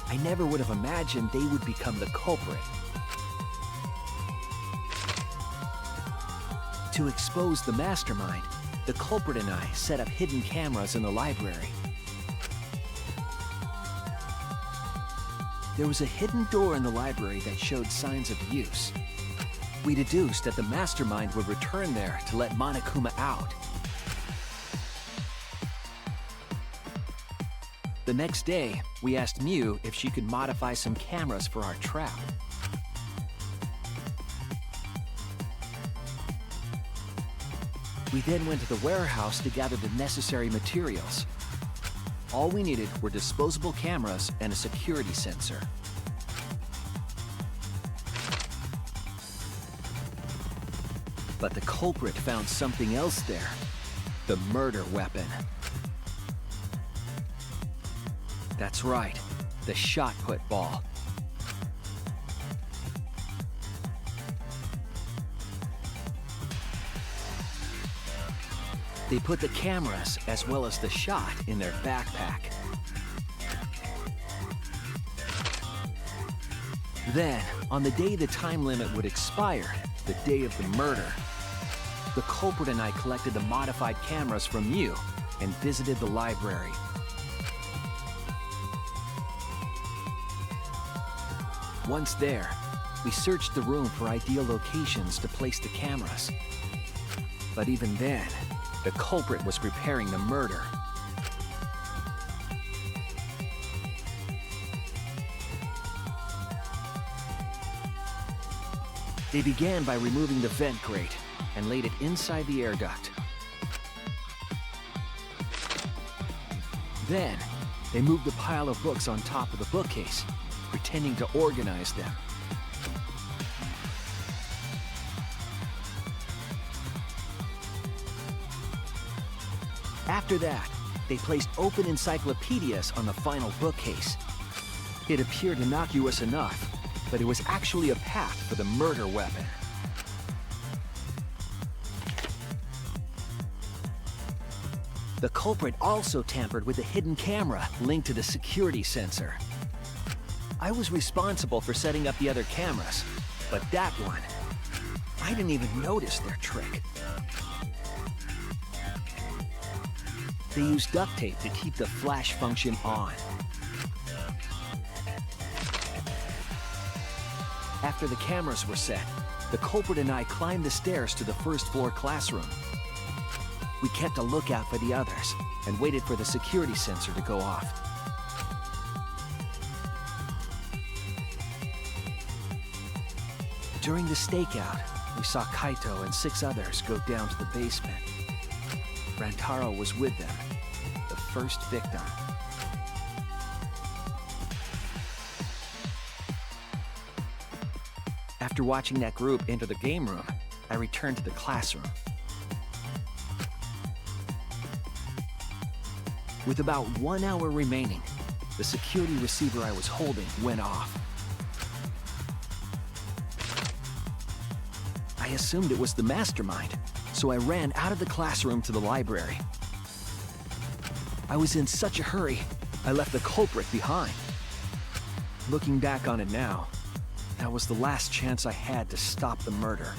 I never would have imagined they would become the culprit. To expose the mastermind, the culprit and I set up hidden cameras in the library. There was a hidden door in the library that showed signs of use. We deduced that the mastermind would return there to let Monokuma out. The next day, we asked Mew if she could modify some cameras for our trap. We then went to the warehouse to gather the necessary materials. All we needed were disposable cameras and a security sensor. But the culprit found something else there. The murder weapon. That's right, the shot put ball. They put the cameras as well as the shot in their backpack. Then, on the day the time limit would expire, the day of the murder, the culprit and I collected the modified cameras from you and visited the library. Once there, we searched the room for ideal locations to place the cameras. But even then, the culprit was preparing the murder. They began by removing the vent grate and laid it inside the air duct. Then, they moved the pile of books on top of the bookcase, pretending to organize them. After that, they placed open encyclopedias on the final bookcase. It appeared innocuous enough, but it was actually a path for the murder weapon. The culprit also tampered with the hidden camera linked to the security sensor. I was responsible for setting up the other cameras, but that one, I didn't even notice their trick. They used duct tape to keep the flash function on. After the cameras were set, the culprit and I climbed the stairs to the first floor classroom. We kept a lookout for the others and waited for the security sensor to go off. During the stakeout, we saw Kaito and 6 others go down to the basement. Rantaro was with them, the first victim. After watching that group enter the game room, I returned to the classroom. With about 1 hour remaining, the security receiver I was holding went off. I assumed it was the mastermind, so I ran out of the classroom to the library. I was in such a hurry, I left the culprit behind. Looking back on it now, that was the last chance I had to stop the murder.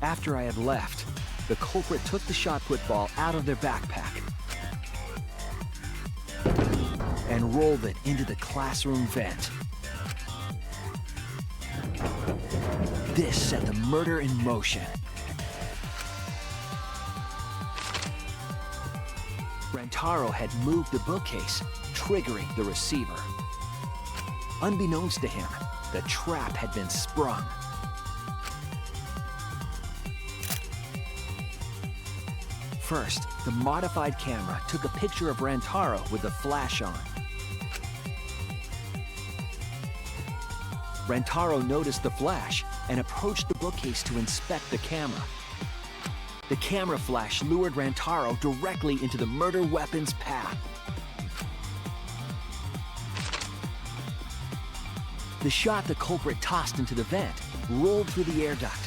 After I had left, the culprit took the shot put ball out of their backpack and rolled it into the classroom vent. This set the murder in motion. Rantaro had moved the bookcase, triggering the receiver. Unbeknownst to him, the trap had been sprung. First, the modified camera took a picture of Rantaro with the flash on. Rantaro noticed the flash and approached the bookcase to inspect the camera. The camera flash lured Rantaro directly into the murder weapon's path. The shot the culprit tossed into the vent rolled through the air duct.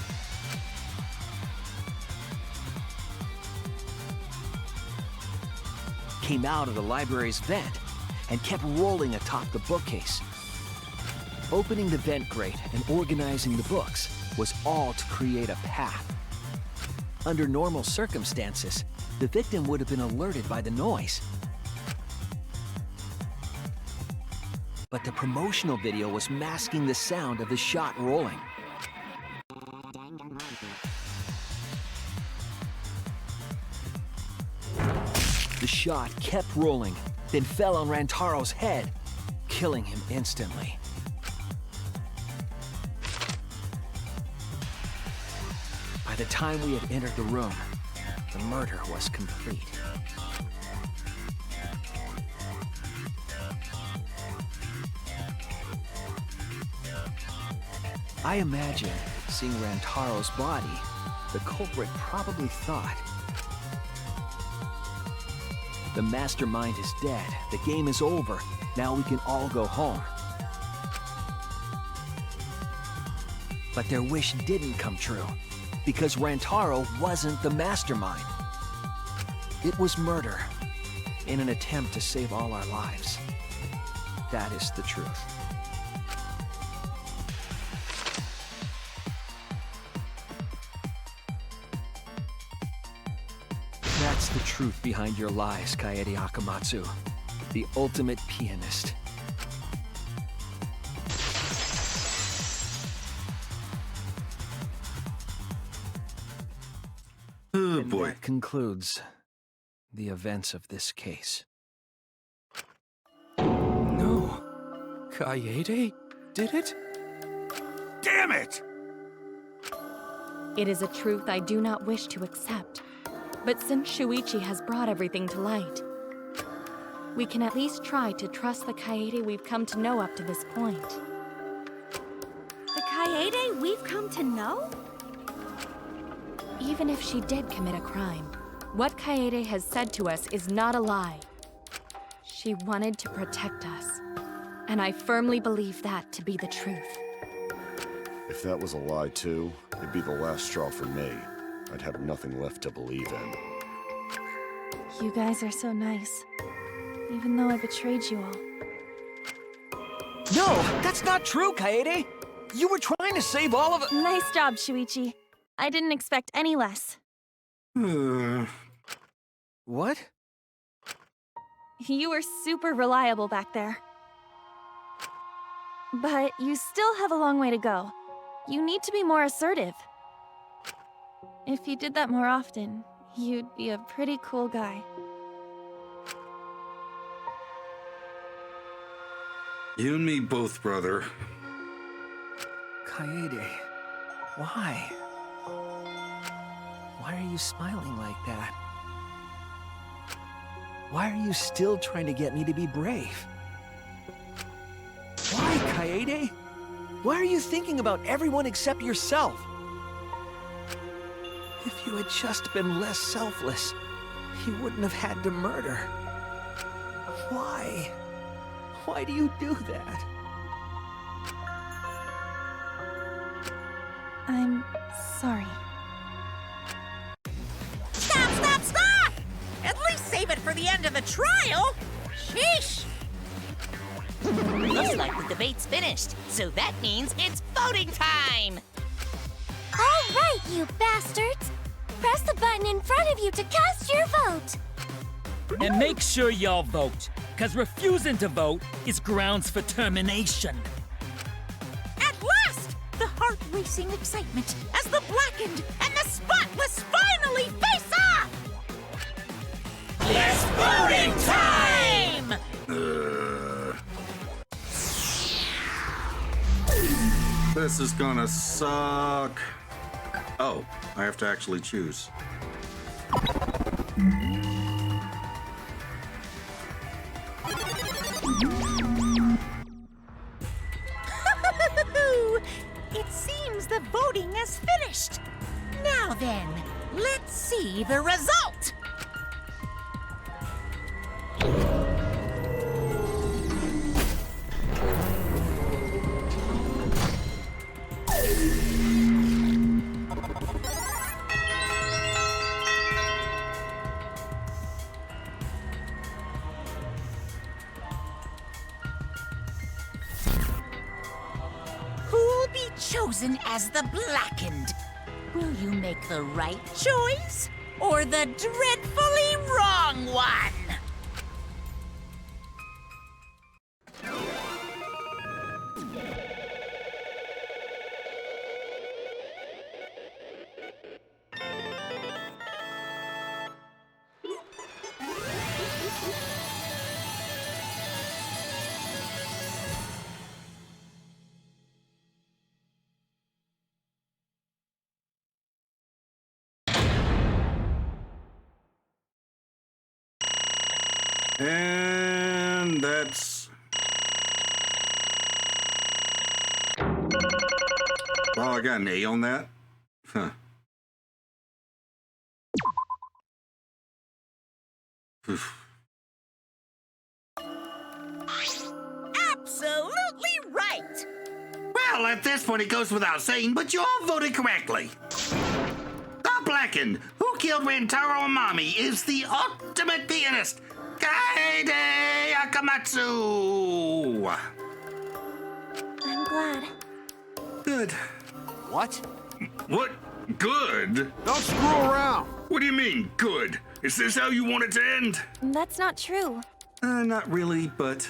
Came out of the library's vent and kept rolling atop the bookcase. Opening the vent grate and organizing the books was all to create a path. Under normal circumstances, the victim would have been alerted by the noise. But the promotional video was masking the sound of the shot rolling. The shot kept rolling, then fell on Rantaro's head, killing him instantly. By the time we had entered the room, the murder was complete. I imagine, seeing Rantaro's body, the culprit probably thought, the mastermind is dead, the game is over, now we can all go home. But their wish didn't come true, because Rantaro wasn't the mastermind. It was murder, in an attempt to save all our lives. That is the truth. That's the truth behind your lies, Kaede Akamatsu, the ultimate pianist. Oh and boy. That concludes the events of this case. No. Kaede did it? Damn it! It is a truth I do not wish to accept. But since Shuichi has brought everything to light, we can at least try to trust the Kaede we've come to know up to this point. The Kaede we've come to know? Even if she did commit a crime, what Kaede has said to us is not a lie. She wanted to protect us, and I firmly believe that to be the truth. If that was a lie too, it'd be the last straw for me. I'd have nothing left to believe in. You guys are so nice. Even though I betrayed you all. No, that's not true, Kaede! You were trying to save all of it. Nice job, Shuichi. I didn't expect any less. What? You were super reliable back there. But you still have a long way to go. You need to be more assertive. If you did that more often, you'd be a pretty cool guy. You and me both, brother. Kaede, why? Why are you smiling like that? Why are you still trying to get me to be brave? Why, Kaede? Why are you thinking about everyone except yourself? If you had just been less selfless, you wouldn't have had to murder. Why? Why do you do that? I'm sorry. Stop, stop, stop! At least save it for the end of the trial! Sheesh! Looks like the debate's finished, so that means it's voting time! All right, you bastards! Press the button in front of you to cast your vote! And make sure y'all vote, because refusing to vote is grounds for termination. At last! The heart-racing excitement as the blackened and the spotless finally face off! It's voting time! This is gonna suck. Oh, I have to actually choose. It seems the voting has finished. Now then, let's see the result. Who'll be chosen as the blackened? Will you make the right choice or the dreadfully wrong one? And that's... Well, I got an A on that. Huh. Absolutely right! Well, at this point it goes without saying, but you all voted correctly. The Blackened, who killed Rantaro Amami, is the ultimate pianist, Kaede Akamatsu! I'm glad. Good. What? What? Good? Don't screw around! What do you mean, good? Is this how you want it to end? That's not true. Not really, but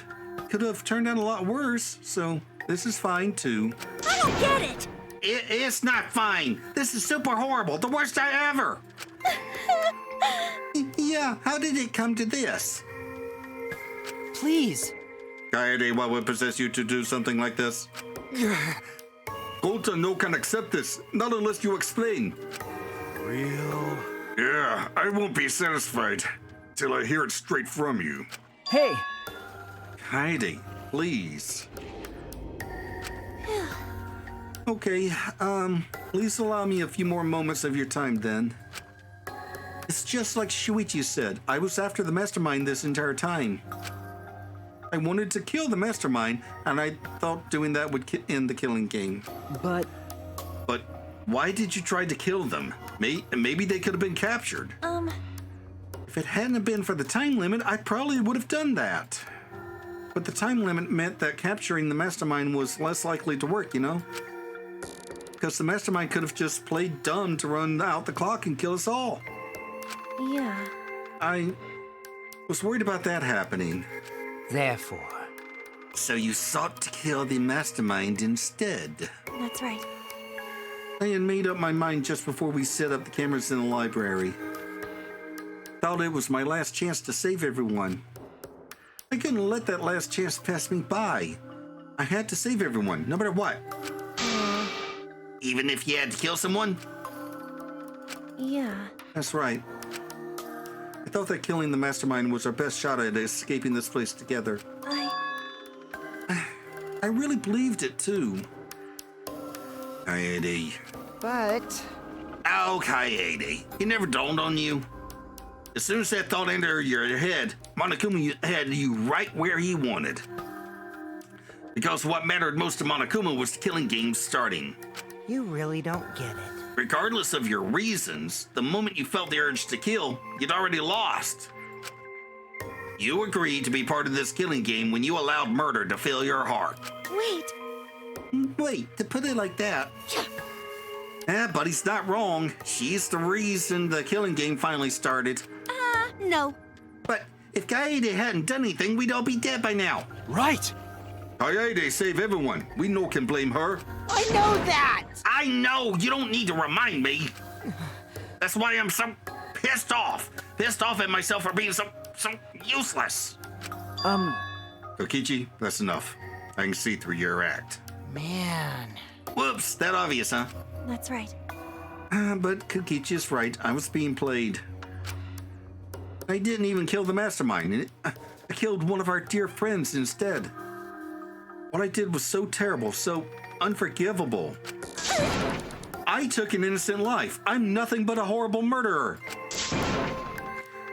could have turned out a lot worse, so this is fine too. I don't get it! It's not fine. This is super horrible. The worst I ever. Yeah, how did it come to this? Please. Kaede, what would possess you to do something like this? Gota no can accept this, not unless you explain. Real? Yeah, I won't be satisfied till I hear it straight from you. Hey! Kaede, please. Okay, please allow me a few more moments of your time then. It's just like Shuichi said, I was after the mastermind this entire time. I wanted to kill the mastermind, and I thought doing that would end the killing game. But why did you try to kill them? Maybe they could have been captured. If it hadn't been for the time limit, I probably would have done that. But the time limit meant that capturing the mastermind was less likely to work, you know? Because the mastermind could have just played dumb to run out the clock and kill us all. Yeah. I was worried about that happening. Therefore. So you sought to kill the mastermind instead. That's right. I had made up my mind just before we set up the cameras in the library. Thought it was my last chance to save everyone. I couldn't let that last chance pass me by. I had to save everyone, no matter what. Even if you had to kill someone? Yeah. That's right. I thought that killing the mastermind was our best shot at escaping this place together. I really believed it, too. Kaede. But... Oh, Kaede. It never dawned on you. As soon as that thought entered your head, Monokuma had you right where he wanted. Because what mattered most to Monokuma was the killing game starting. You really don't get it. Regardless of your reasons, the moment you felt the urge to kill, you'd already lost. You agreed to be part of this killing game when you allowed murder to fill your heart. Wait, to put it like that. Buddy's not wrong. She's the reason the killing game finally started. No. But if Kaede hadn't done anything, we'd all be dead by now. Right. Kaede saved everyone. We no can blame her. I know that! I know! You don't need to remind me. That's why I'm so pissed off. Pissed off at myself for being so useless. Kokichi, that's enough. I can see through your act. Man. Whoops, that obvious, huh? That's right. But Kokichi's right. I was being played. I didn't even kill the mastermind. I killed one of our dear friends instead. What I did was so terrible, so unforgivable. I took an innocent life. I'm nothing but a horrible murderer.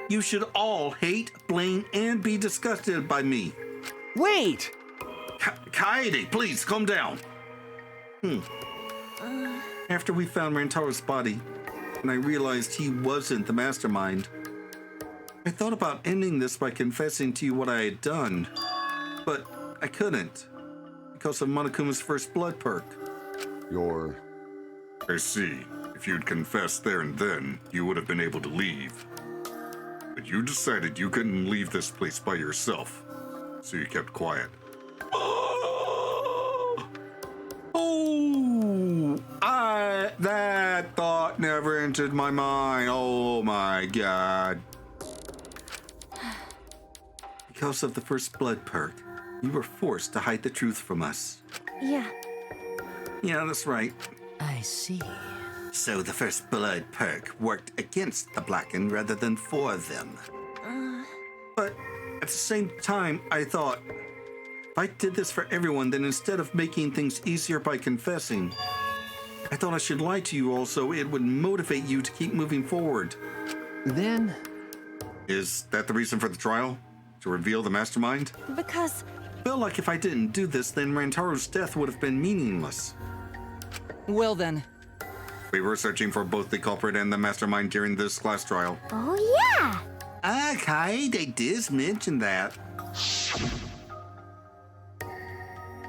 You should all hate, blame, and be disgusted by me. Wait! Kaede, please, calm down. After we found Rantaro's body, and I realized he wasn't the mastermind, I thought about ending this by confessing to you what I had done. But I couldn't, because of Monokuma's first blood perk. I see. If you'd confessed there and then, you would have been able to leave. But you decided you couldn't leave this place by yourself, so you kept quiet. That thought never entered my mind. Oh my god. Because of the first blood perk, you were forced to hide the truth from us. Yeah. Yeah, that's right. I see. So the first blood perk worked against the Blackened rather than for them. But at the same time, I thought, if I did this for everyone, then instead of making things easier by confessing, I thought I should lie to you all so it would motivate you to keep moving forward. Then... Is that the reason for the trial? To reveal the mastermind? Because... I felt like if I didn't do this, then Rantaro's death would have been meaningless. Well then... We were searching for both the culprit and the mastermind during this class trial. Oh, yeah! Kaede did mention that.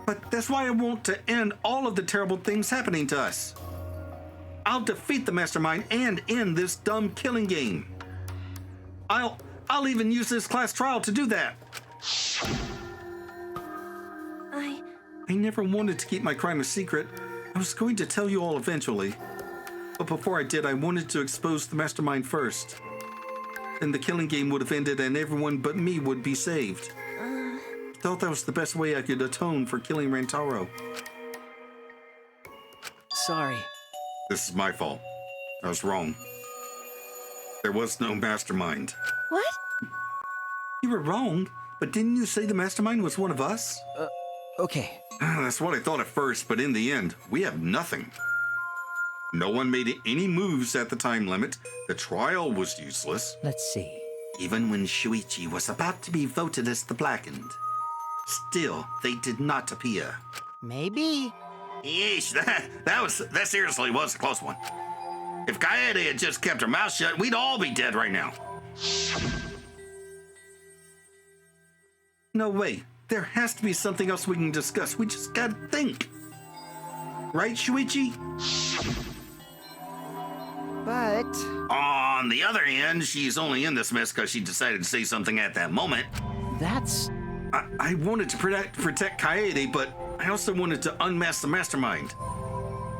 But that's why I want to end all of the terrible things happening to us. I'll defeat the mastermind and end this dumb killing game. I'll even use this class trial to do that. I never wanted to keep my crime a secret. I was going to tell you all eventually. But before I did, I wanted to expose the mastermind first. Then the killing game would have ended and everyone but me would be saved. I thought that was the best way I could atone for killing Rantaro. Sorry. This is my fault. I was wrong. There was no mastermind. What? You were wrong, but didn't you say the mastermind was one of us? Okay. That's what I thought at first, but in the end, we have nothing. No one made any moves at the time limit. The trial was useless. Let's see. Even when Shuichi was about to be voted as the Blackened. Still, they did not appear. Maybe. Yeesh, that seriously was a close one. If Kaede had just kept her mouth shut, we'd all be dead right now. No way. There has to be something else we can discuss. We just gotta think. Right, Shuichi? But... On the other hand, she's only in this mess because she decided to say something at that moment. That's... I wanted to protect Kaede, but I also wanted to unmask the mastermind.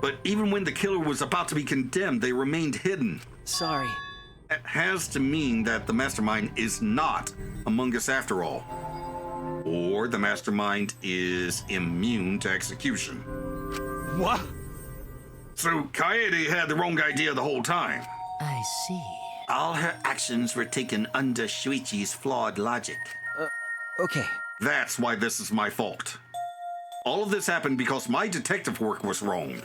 But even when the killer was about to be condemned, they remained hidden. Sorry. That has to mean that the mastermind is not among us after all. Or the mastermind is immune to execution. What? So Kaede had the wrong idea the whole time. I see. All her actions were taken under Shuichi's flawed logic. Okay. That's why this is my fault. All of this happened because my detective work was wrong.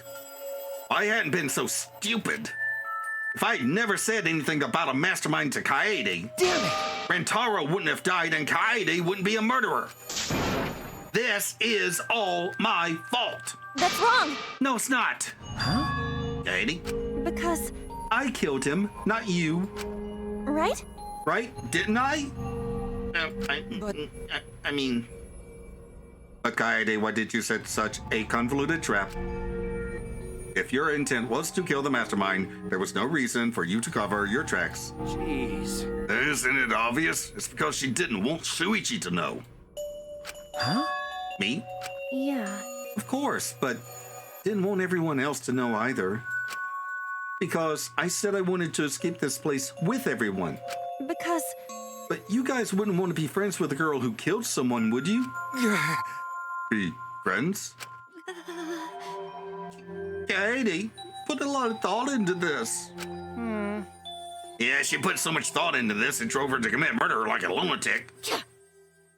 I hadn't been so stupid. If I'd never said anything about a mastermind to Kaede, damn it! Rentaro wouldn't have died and Kaede wouldn't be a murderer. This is all my fault. That's wrong. No, it's not. Huh? Kaede? Because... I killed him, not you. Right? Right? Didn't I? I mean... But Kaede, why did you set such a convoluted trap? If your intent was to kill the mastermind, there was no reason for you to cover your tracks. Jeez. Isn't it obvious? It's because she didn't want Shuichi to know. Huh? Me? Yeah. Of course, but didn't want everyone else to know either. Because I said I wanted to escape this place with everyone. Because... But you guys wouldn't want to be friends with a girl who killed someone, would you? Be friends? Kaede, put a lot of thought into this. Yeah, she put so much thought into this it drove her to commit murder like a lunatic.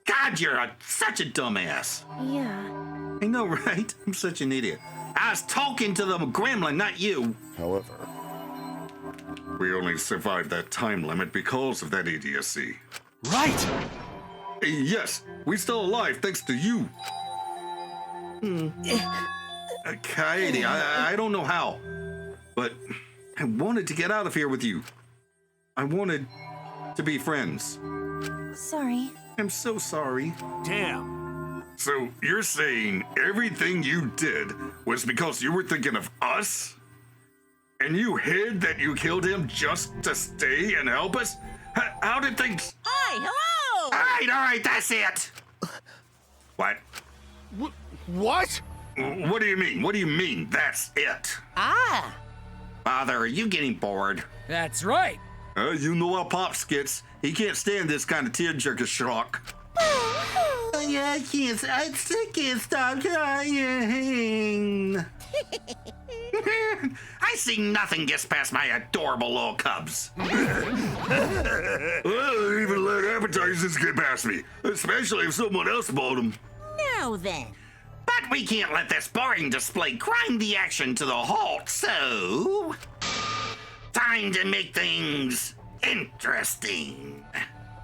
God, you're such a dumbass. Yeah. I know, right? I'm such an idiot. I was talking to the gremlin, not you. However, We only survived that time limit because of that idiocy. Right! Yes, we're still alive thanks to you. Kaede, I don't know how, but I wanted to get out of here with you. I wanted to be friends. Sorry. I'm so sorry. Damn. So you're saying everything you did was because you were thinking of us? And you hid that you killed him just to stay and help us? How did things... Hi, hello! All right, that's it. What? What? What do you mean? What do you mean, that's it? Ah! Father, are you getting bored? That's right. You know how Pops gets. He can't stand this kind of tearjerker shock. Yeah, I can't stop crying. I see nothing gets past my adorable little cubs. Well, even let appetizers get past me, especially if someone else bought them. Now then. But we can't let this boring display grind the action to the halt, so... Time to make things interesting.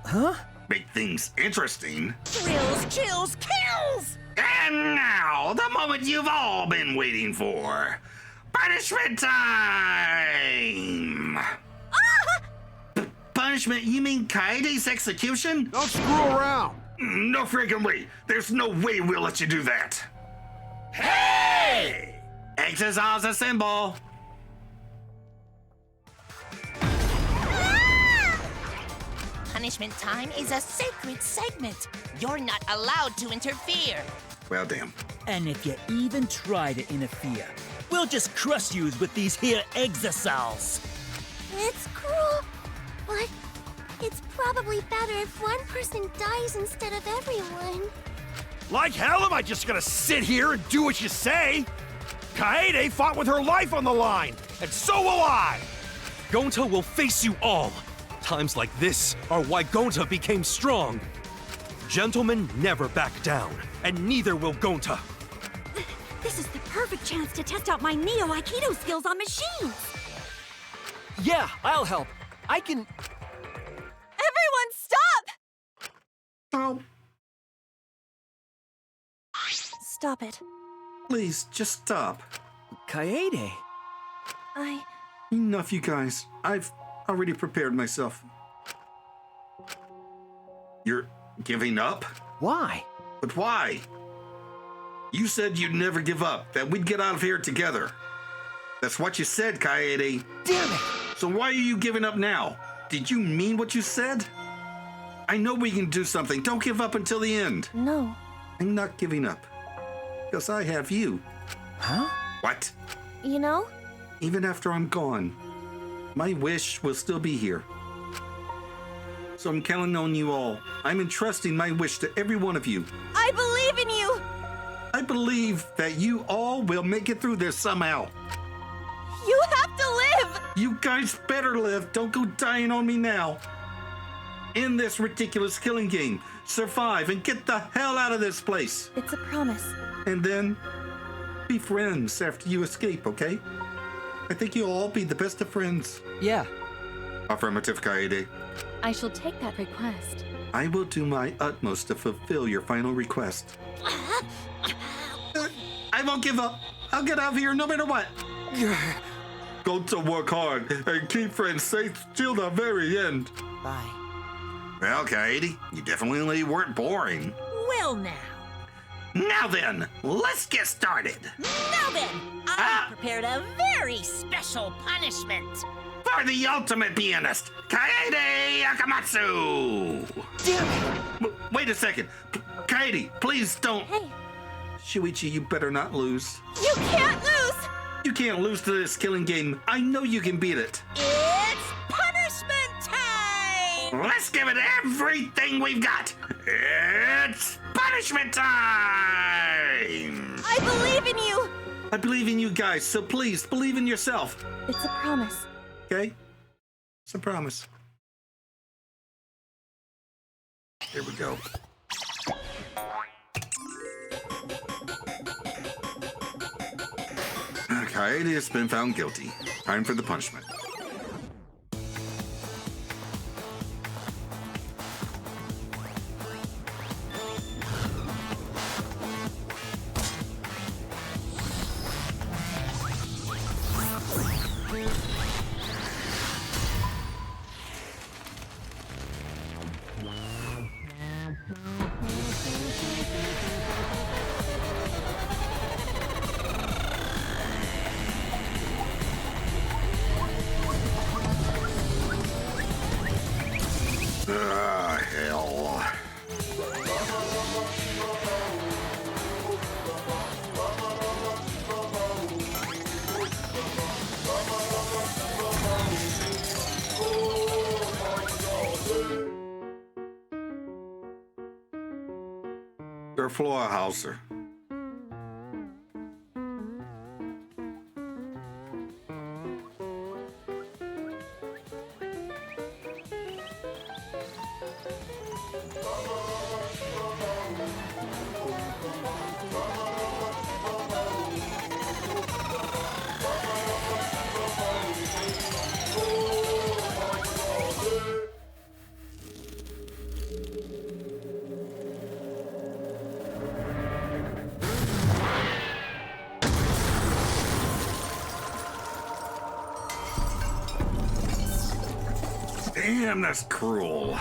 Huh? Make things interesting? Thrills, chills, kills! And now, the moment you've all been waiting for. Punishment time! Punishment? You mean Kaede's execution? Don't screw around. No freaking way. There's no way we'll let you do that. Hey! Exercise a symbol. Punishment time is a sacred segment. You're not allowed to interfere. Well, damn. And if you even try to interfere, we'll just crush yous with these here exosols. It's cruel, but it's probably better if one person dies instead of everyone. Like hell am I just gonna sit here and do what you say? Kaede fought with her life on the line, and so will I! Gonta will face you all. Times like this are why Gonta became strong. Gentlemen never back down, and neither will Gonta. This is the perfect chance to test out my Neo Aikido skills on machines. Yeah, I'll help. I can... Everyone, stop! Oh, Stop it. please, just stop. Kaede. I... Enough, you guys. I've already prepared myself. You're giving up? Why? But why? You said you'd never give up, that we'd get out of here together. That's what you said, Kaede. Damn it! So why are you giving up now? Did you mean what you said? I know we can do something. Don't give up until the end. No. I'm not giving up. Because I have you. Huh? What? You know? Even after I'm gone, my wish will still be here. So I'm counting on you all. I'm entrusting my wish to every one of you. I believe in you! I believe that you all will make it through this somehow. You have to live! You guys better live. Don't go dying on me now. End this ridiculous killing game. Survive and get the hell out of this place. It's a promise. And then be friends after you escape, okay? I think you'll all be the best of friends. Yeah. Affirmative, Kaede. I shall take that request. I will do my utmost to fulfill your final request. I won't give up. I'll get out of here no matter what. Go to work hard and keep friends safe till the very end. Bye. Well, Kaede, you definitely weren't boring. Well, now. Now then, let's get started. Now then, I prepared a very special punishment. For the ultimate pianist, Kaede Akamatsu! Damn it! Wait a second. Kaede, please don't. Hey. Shuichi, you better not lose. You can't lose! You can't lose to this killing game. I know you can beat it. It's punishment time! Let's give it everything we've got. It's punishment time! I believe in you! I believe in you guys, so please believe in yourself. It's a promise. Okay? It's a promise. Here we go. Kaede has been found guilty. Time for the punishment. Hell. Der Floorhauser. Damn, that's cruel.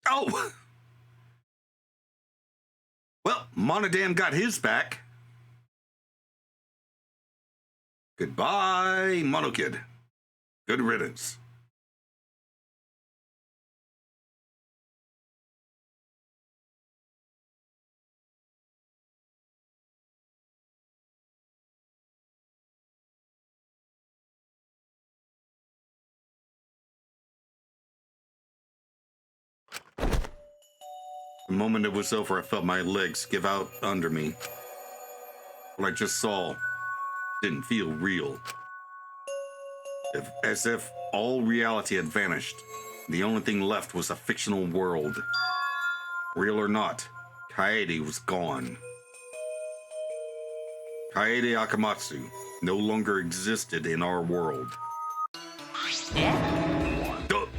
Oh! Well, Monodam got his back. Goodbye, Monokid. Good riddance. The moment it was over, I felt my legs give out under me. What I just saw didn't feel real. As if all reality had vanished. The only thing left was a fictional world. Real or not, Kaede was gone. Kaede Akamatsu no longer existed in our world.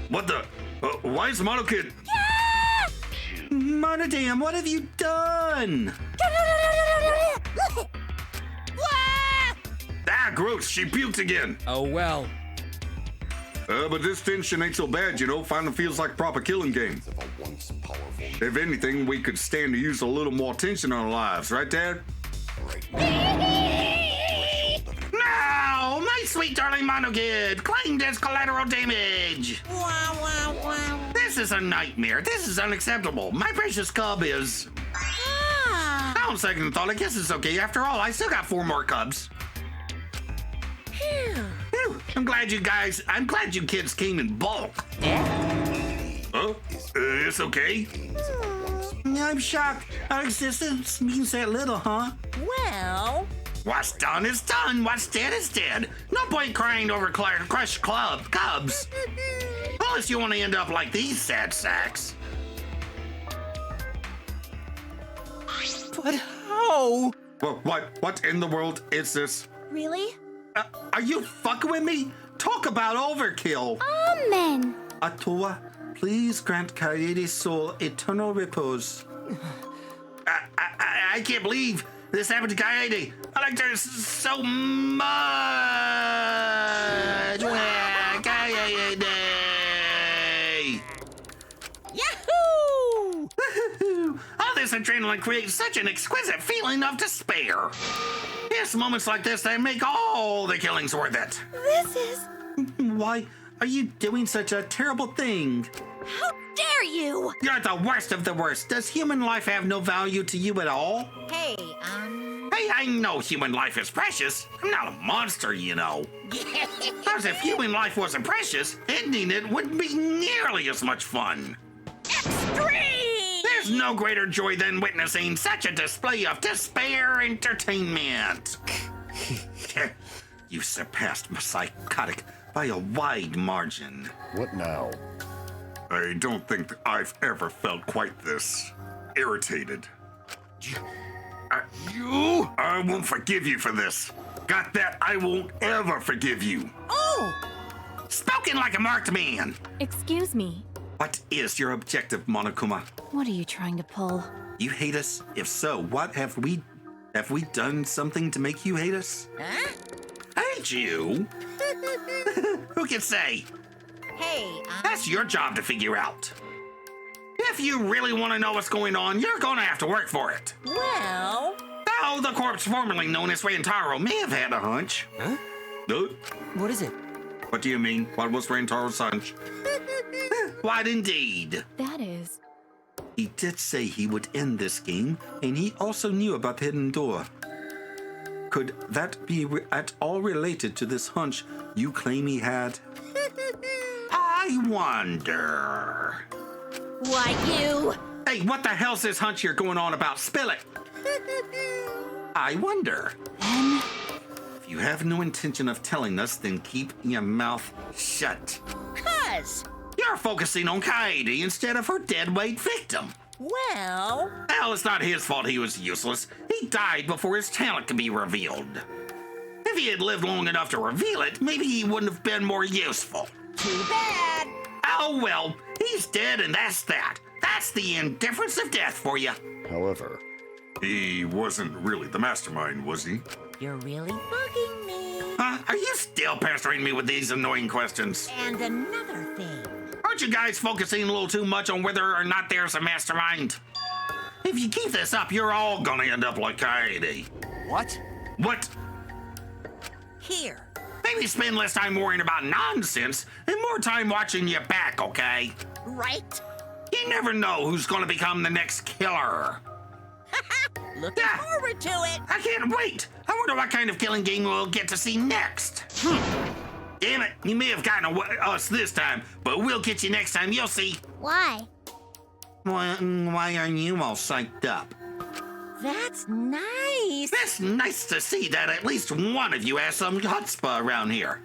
What the? Why is Monokid? Monodam, what have you done? Ah, gross, she puked again. Oh well. But this tension ain't so bad, you know. Finally feels like a proper killing game. If anything, we could stand to use a little more tension on our lives, right, Dad? No! My sweet darling Monokid claimed as collateral damage! This is a nightmare. This is unacceptable. My precious cub is... On second thought, I guess it's okay. After all, I still got 4 more cubs. Phew. I'm glad you kids came in bulk. Huh? It's okay? I'm shocked. Our existence means that little, huh? Well... What's done is done. What's dead is dead. No point crying over crushed cubs. Unless you want to end up like these sad sacks. But how? What in the world is this? Really? Are you fucking with me? Talk about overkill. Amen. Atua, please grant Kaede's soul eternal repose. I can't believe this happened to Kaede. I liked her so much. Kaede. Yahoo! All this adrenaline creates such an exquisite feeling of despair. It's moments like this that make all the killings worth it. This is... Why are you doing such a terrible thing? How dare you! You're the worst of the worst. Does human life have no value to you at all? Hey, Hey, I know human life is precious. I'm not a monster, you know. As if human life wasn't precious, ending it wouldn't be nearly as much fun. Extreme! There's no greater joy than witnessing such a display of despair entertainment. You surpassed my psychotic by a wide margin. What now? I don't think that I've ever felt quite this irritated. You? I won't forgive you for this. Got that? I won't ever forgive you. Oh! Spoken like a marked man. Excuse me. What is your objective, Monokuma? What are you trying to pull? You hate us? If so, what have we done something to make you hate us? Huh? Hate you? Who can say? Hey, That's your job to figure out. If you really want to know what's going on, you're gonna have to work for it. Well... Oh, the corpse formerly known as Rantaro may have had a hunch. Huh? What is it? What do you mean? What was Rantaro's hunch? What indeed? That is... He did say he would end this game, and he also knew about the hidden door. Could that be at all related to this hunch you claim he had? I wonder... Why, you... Hey, what the hell's this hunch you're going on about? Spill it! I wonder. Then... If you have no intention of telling us, then keep your mouth shut. 'Cause... You're focusing on Kaede instead of her deadweight victim. Well... Hell, it's not his fault he was useless. He died before his talent could be revealed. If he had lived long enough to reveal it, maybe he wouldn't have been more useful. Too bad. Oh well, he's dead and that's that. That's the indifference of death for you. However, he wasn't really the mastermind, was he? You're really bugging me. Huh? Are you still pestering me with these annoying questions? And another thing. Aren't you guys focusing a little too much on whether or not there's a mastermind? If you keep this up, you're all gonna end up like Kaede. What? What? Here. Maybe spend less time worrying about nonsense and more time watching your back, okay? Right? You never know who's gonna become the next killer. Looking forward to it. I can't wait. I wonder what kind of killing game we'll get to see next. Damn it, you may have gotten us this time, but we'll get you next time, you'll see. Why? Why aren't you all psyched up? That's nice. It's nice to see that at least one of you has some chutzpah around here.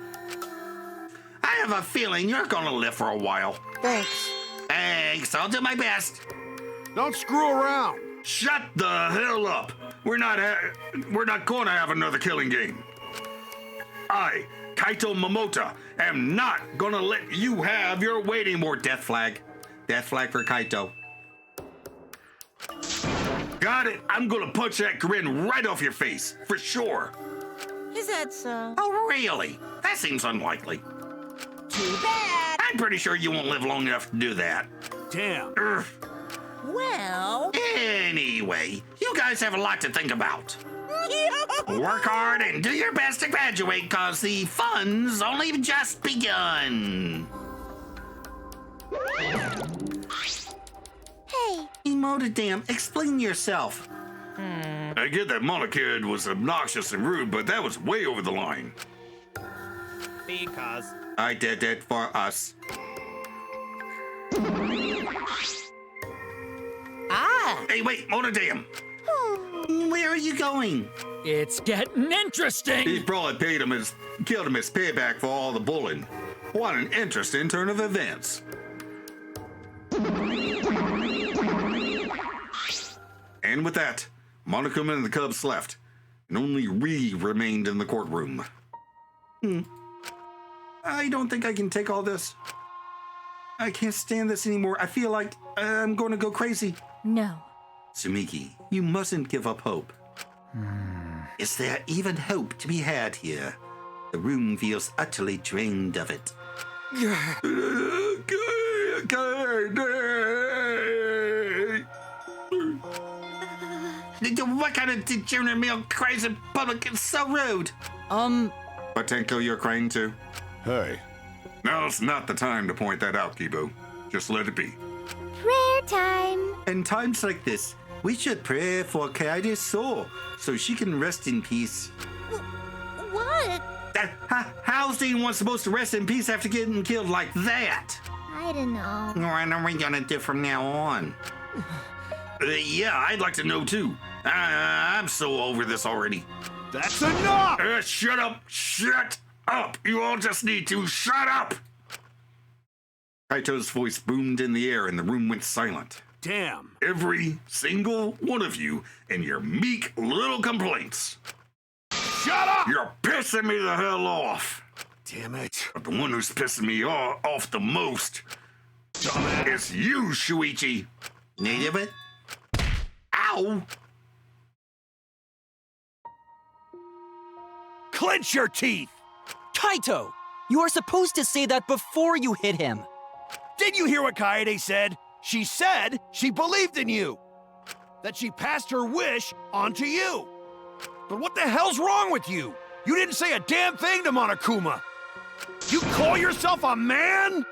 I have a feeling you're gonna live for a while. Thanks. Thanks, I'll do my best. Don't screw around. Shut the hell up. We're not going to have another killing game. I, Kaito Momota, am not going to let you have your waiting board, Death Flag. Death flag for Kaito. Got it. I'm gonna punch that grin right off your face, for sure. Is that so? Oh, really? That seems unlikely. Too bad. I'm pretty sure you won't live long enough to do that. Damn. Well... Anyway, you guys have a lot to think about. Work hard and do your best to graduate, cause the fun's only just begun. Hey. Emotodam, explain yourself. I get that Monokid was obnoxious and rude, but that was way over the line. Because I did it for us. Hey, wait, Monodam. Where are you going? It's getting interesting. He probably killed him as payback for all the bullying. What an interesting turn of events. And with that, Monokuma and the Cubs left, and only Ree remained in the courtroom. I don't think I can take all this. I can't stand this anymore. I feel like I'm going to go crazy. No. Sumiki, you mustn't give up hope. Is there even hope to be had here? The room feels utterly drained of it. What kind of degenerate male cries in public is so rude? Patenko, you're crying too? Hey. Now's not the time to point that out, Kibu. Just let it be. Prayer time. In times like this, we should pray for Kaide's soul so she can rest in peace. What? How's anyone supposed to rest in peace after getting killed like that? I don't know. What are we gonna do from now on? Yeah, I'd like to know too. I'm so over this already. That's enough! Shut up! Shut up! You all just need to shut up! Kaito's voice boomed in the air and the room went silent. Damn. Every single one of you and your meek little complaints. Shut up! You're pissing me the hell off. Damn it. But the one who's pissing me off the most is you, Shuichi. Native it? Ow! Clench your teeth! Kaito, you are supposed to say that before you hit him. Did you hear what Kaede said? She said she believed in you. That she passed her wish on to you. But what the hell's wrong with you? You didn't say a damn thing to Monokuma. You call yourself a man?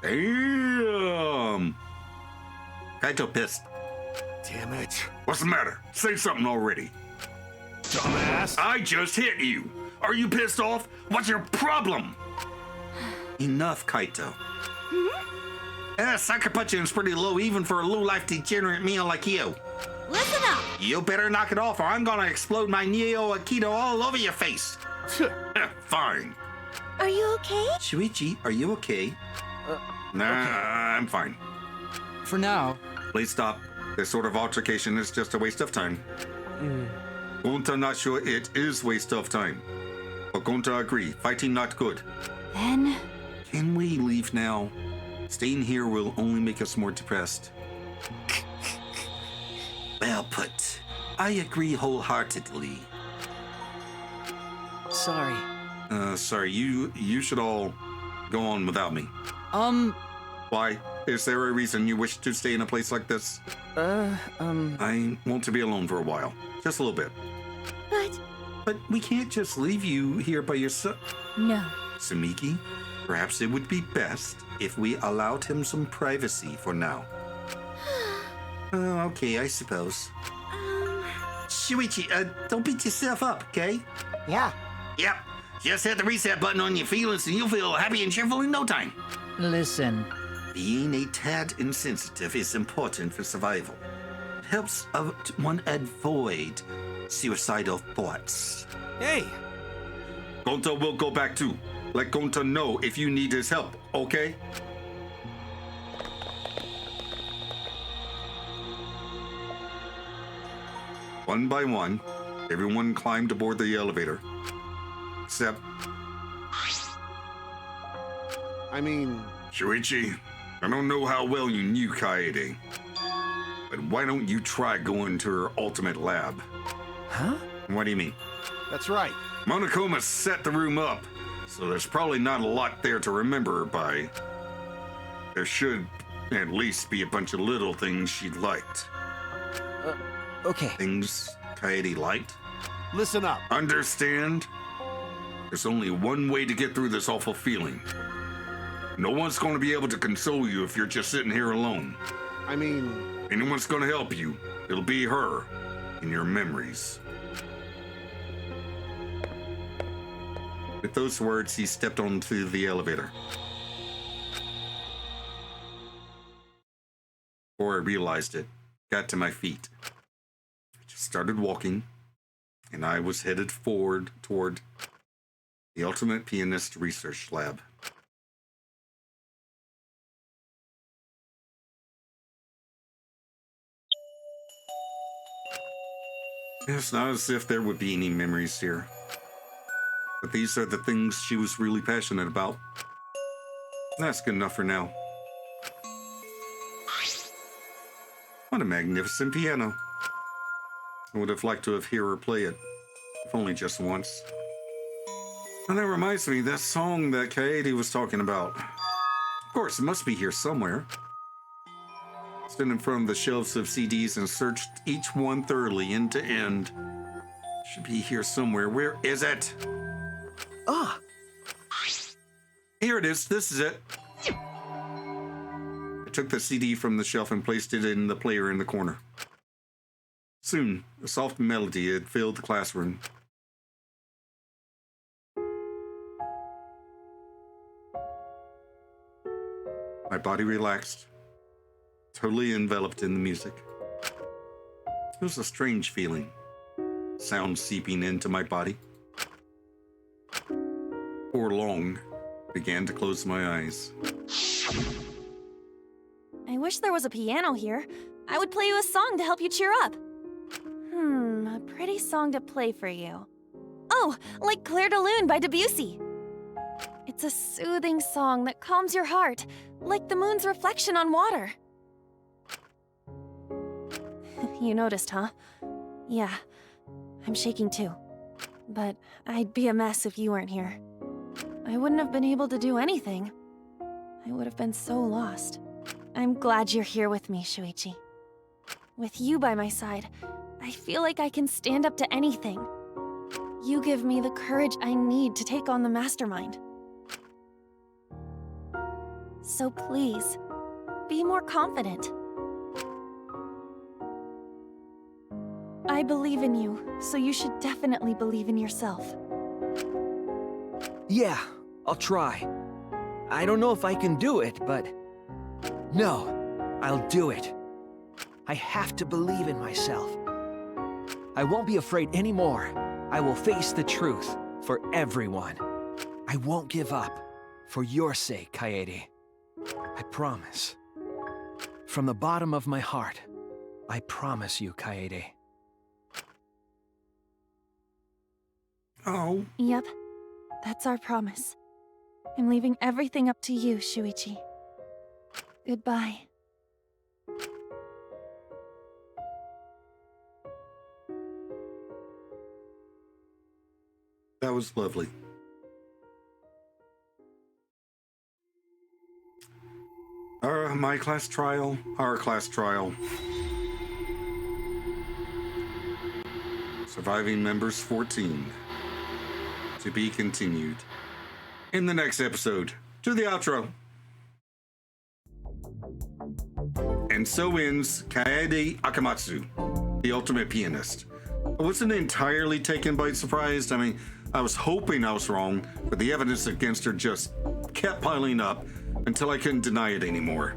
Damn. Kaito pissed. Damn it. What's the matter? Say something already. Dumbass. I just hit you. Are you pissed off? What's your problem? Enough, Kaito. Sucker punching is pretty low even for a low-life degenerate male like you. Listen up! You better knock it off or I'm gonna explode my Neo Aikido all over your face. Fine. Are you okay? Shuichi, are you okay? Nah, I'm fine. For now. Please stop. This sort of altercation is just a waste of time. Gonta not sure it is waste of time. But Gonta agree, fighting not good. Then... Can we leave now? Staying here will only make us more depressed. Well put. I agree wholeheartedly. Sorry. Sorry, you should all go on without me. Why? Is there a reason you wish to stay in a place like this? I want to be alone for a while. Just a little bit. But we can't just leave you here by yourself. No. Sumiki, perhaps it would be best if we allowed him some privacy for now. Okay, I suppose. Shuichi, don't beat yourself up, okay? Yeah. Yep. Just hit the reset button on your feelings and you'll feel happy and cheerful in no time. Listen. Being a tad insensitive is important for survival. It helps one avoid suicidal thoughts. Hey. Gonta will go back too. Let Gonta know if you need his help, okay? One by one, everyone climbed aboard the elevator. Except I mean... Shuichi, I don't know how well you knew Kaede, but why don't you try going to her ultimate lab? Huh? What do you mean? That's right. Monokuma set the room up, so there's probably not a lot there to remember her by. There should at least be a bunch of little things she liked. Okay. Things Kaede liked? Listen up. Understand? There's only one way to get through this awful feeling. No one's going to be able to console you if you're just sitting here alone. I mean... Anyone's going to help you. It'll be her in your memories. With those words, he stepped onto the elevator. Before I realized it, got to my feet. I just started walking, and I was headed forward toward the Ultimate Pianist Research Lab. It's not as if there would be any memories here. But these are the things she was really passionate about. That's good enough for now. What a magnificent piano. I would have liked to have heard her play it, if only just once. And that reminds me, that song that Kaede was talking about. Of course, it must be here somewhere. Stood in front of the shelves of CDs and searched each one thoroughly, end to end. Should be here somewhere. Where is it? Ah! Here it is. This is it. I took the CD from the shelf and placed it in the player in the corner. Soon, a soft melody had filled the classroom. My body relaxed, totally enveloped in the music. It was a strange feeling, sound seeping into my body. Before long, began to close my eyes. I wish there was a piano here. I would play you a song to help you cheer up. A pretty song to play for you. Oh, like Clair de Lune by Debussy. It's a soothing song that calms your heart, like the moon's reflection on water. You noticed, huh? Yeah, I'm shaking too. But I'd be a mess if you weren't here. I wouldn't have been able to do anything. I would have been so lost. I'm glad you're here with me, Shuichi. With you by my side, I feel like I can stand up to anything. You give me the courage I need to take on the mastermind. So please, be more confident. I believe in you, so you should definitely believe in yourself. Yeah, I'll try. I don't know if I can do it, but... No, I'll do it. I have to believe in myself. I won't be afraid anymore. I will face the truth for everyone. I won't give up. For your sake, Kaede. I promise. From the bottom of my heart, I promise you, Kaede. Oh. Yep, that's our promise. I'm leaving everything up to you, Shuichi. Goodbye. That was lovely. My class trial, our class trial. Surviving members 14. To be continued. In the next episode, to the outro. And so ends Kaede Akamatsu, the ultimate pianist. I wasn't entirely taken by surprise. I mean, I was hoping I was wrong, but the evidence against her just kept piling up until I couldn't deny it anymore.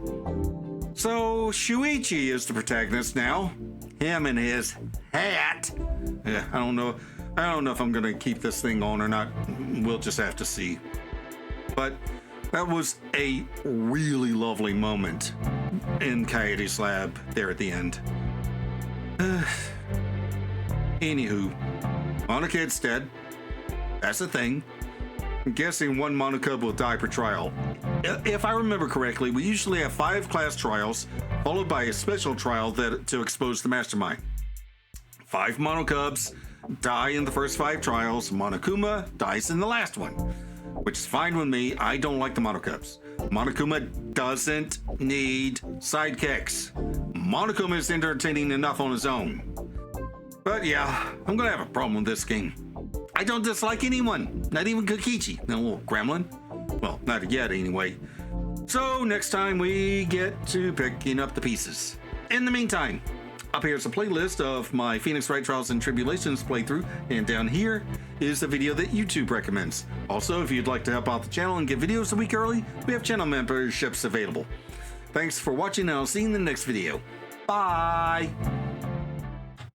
So Shuichi is the protagonist now. Him and his hat. Yeah, I don't know if I'm gonna keep this thing on or not. We'll just have to see. But that was a really lovely moment in Kaede's lab there at the end. Anywho, Monokid's dead. That's the thing. I'm guessing one Monokuma will die per trial. If I remember correctly, we usually have 5 class trials, followed by a special trial to expose the mastermind. 5 Monokubs die in the first 5 trials. Monokuma dies in the last one, which is fine with me. I don't like the Monokubs. Monokuma doesn't need sidekicks. Monokuma is entertaining enough on his own. But yeah, I'm gonna have a problem with this game. I don't dislike anyone, not even Kokichi, that little gremlin. Well, not yet anyway. So next time we get to picking up the pieces. In the meantime, up here is a playlist of my Phoenix Wright Trials and Tribulations playthrough, and down here is the video that YouTube recommends. Also, if you'd like to help out the channel and get videos a week early, we have channel memberships available. Thanks for watching, and I'll see you in the next video. Bye!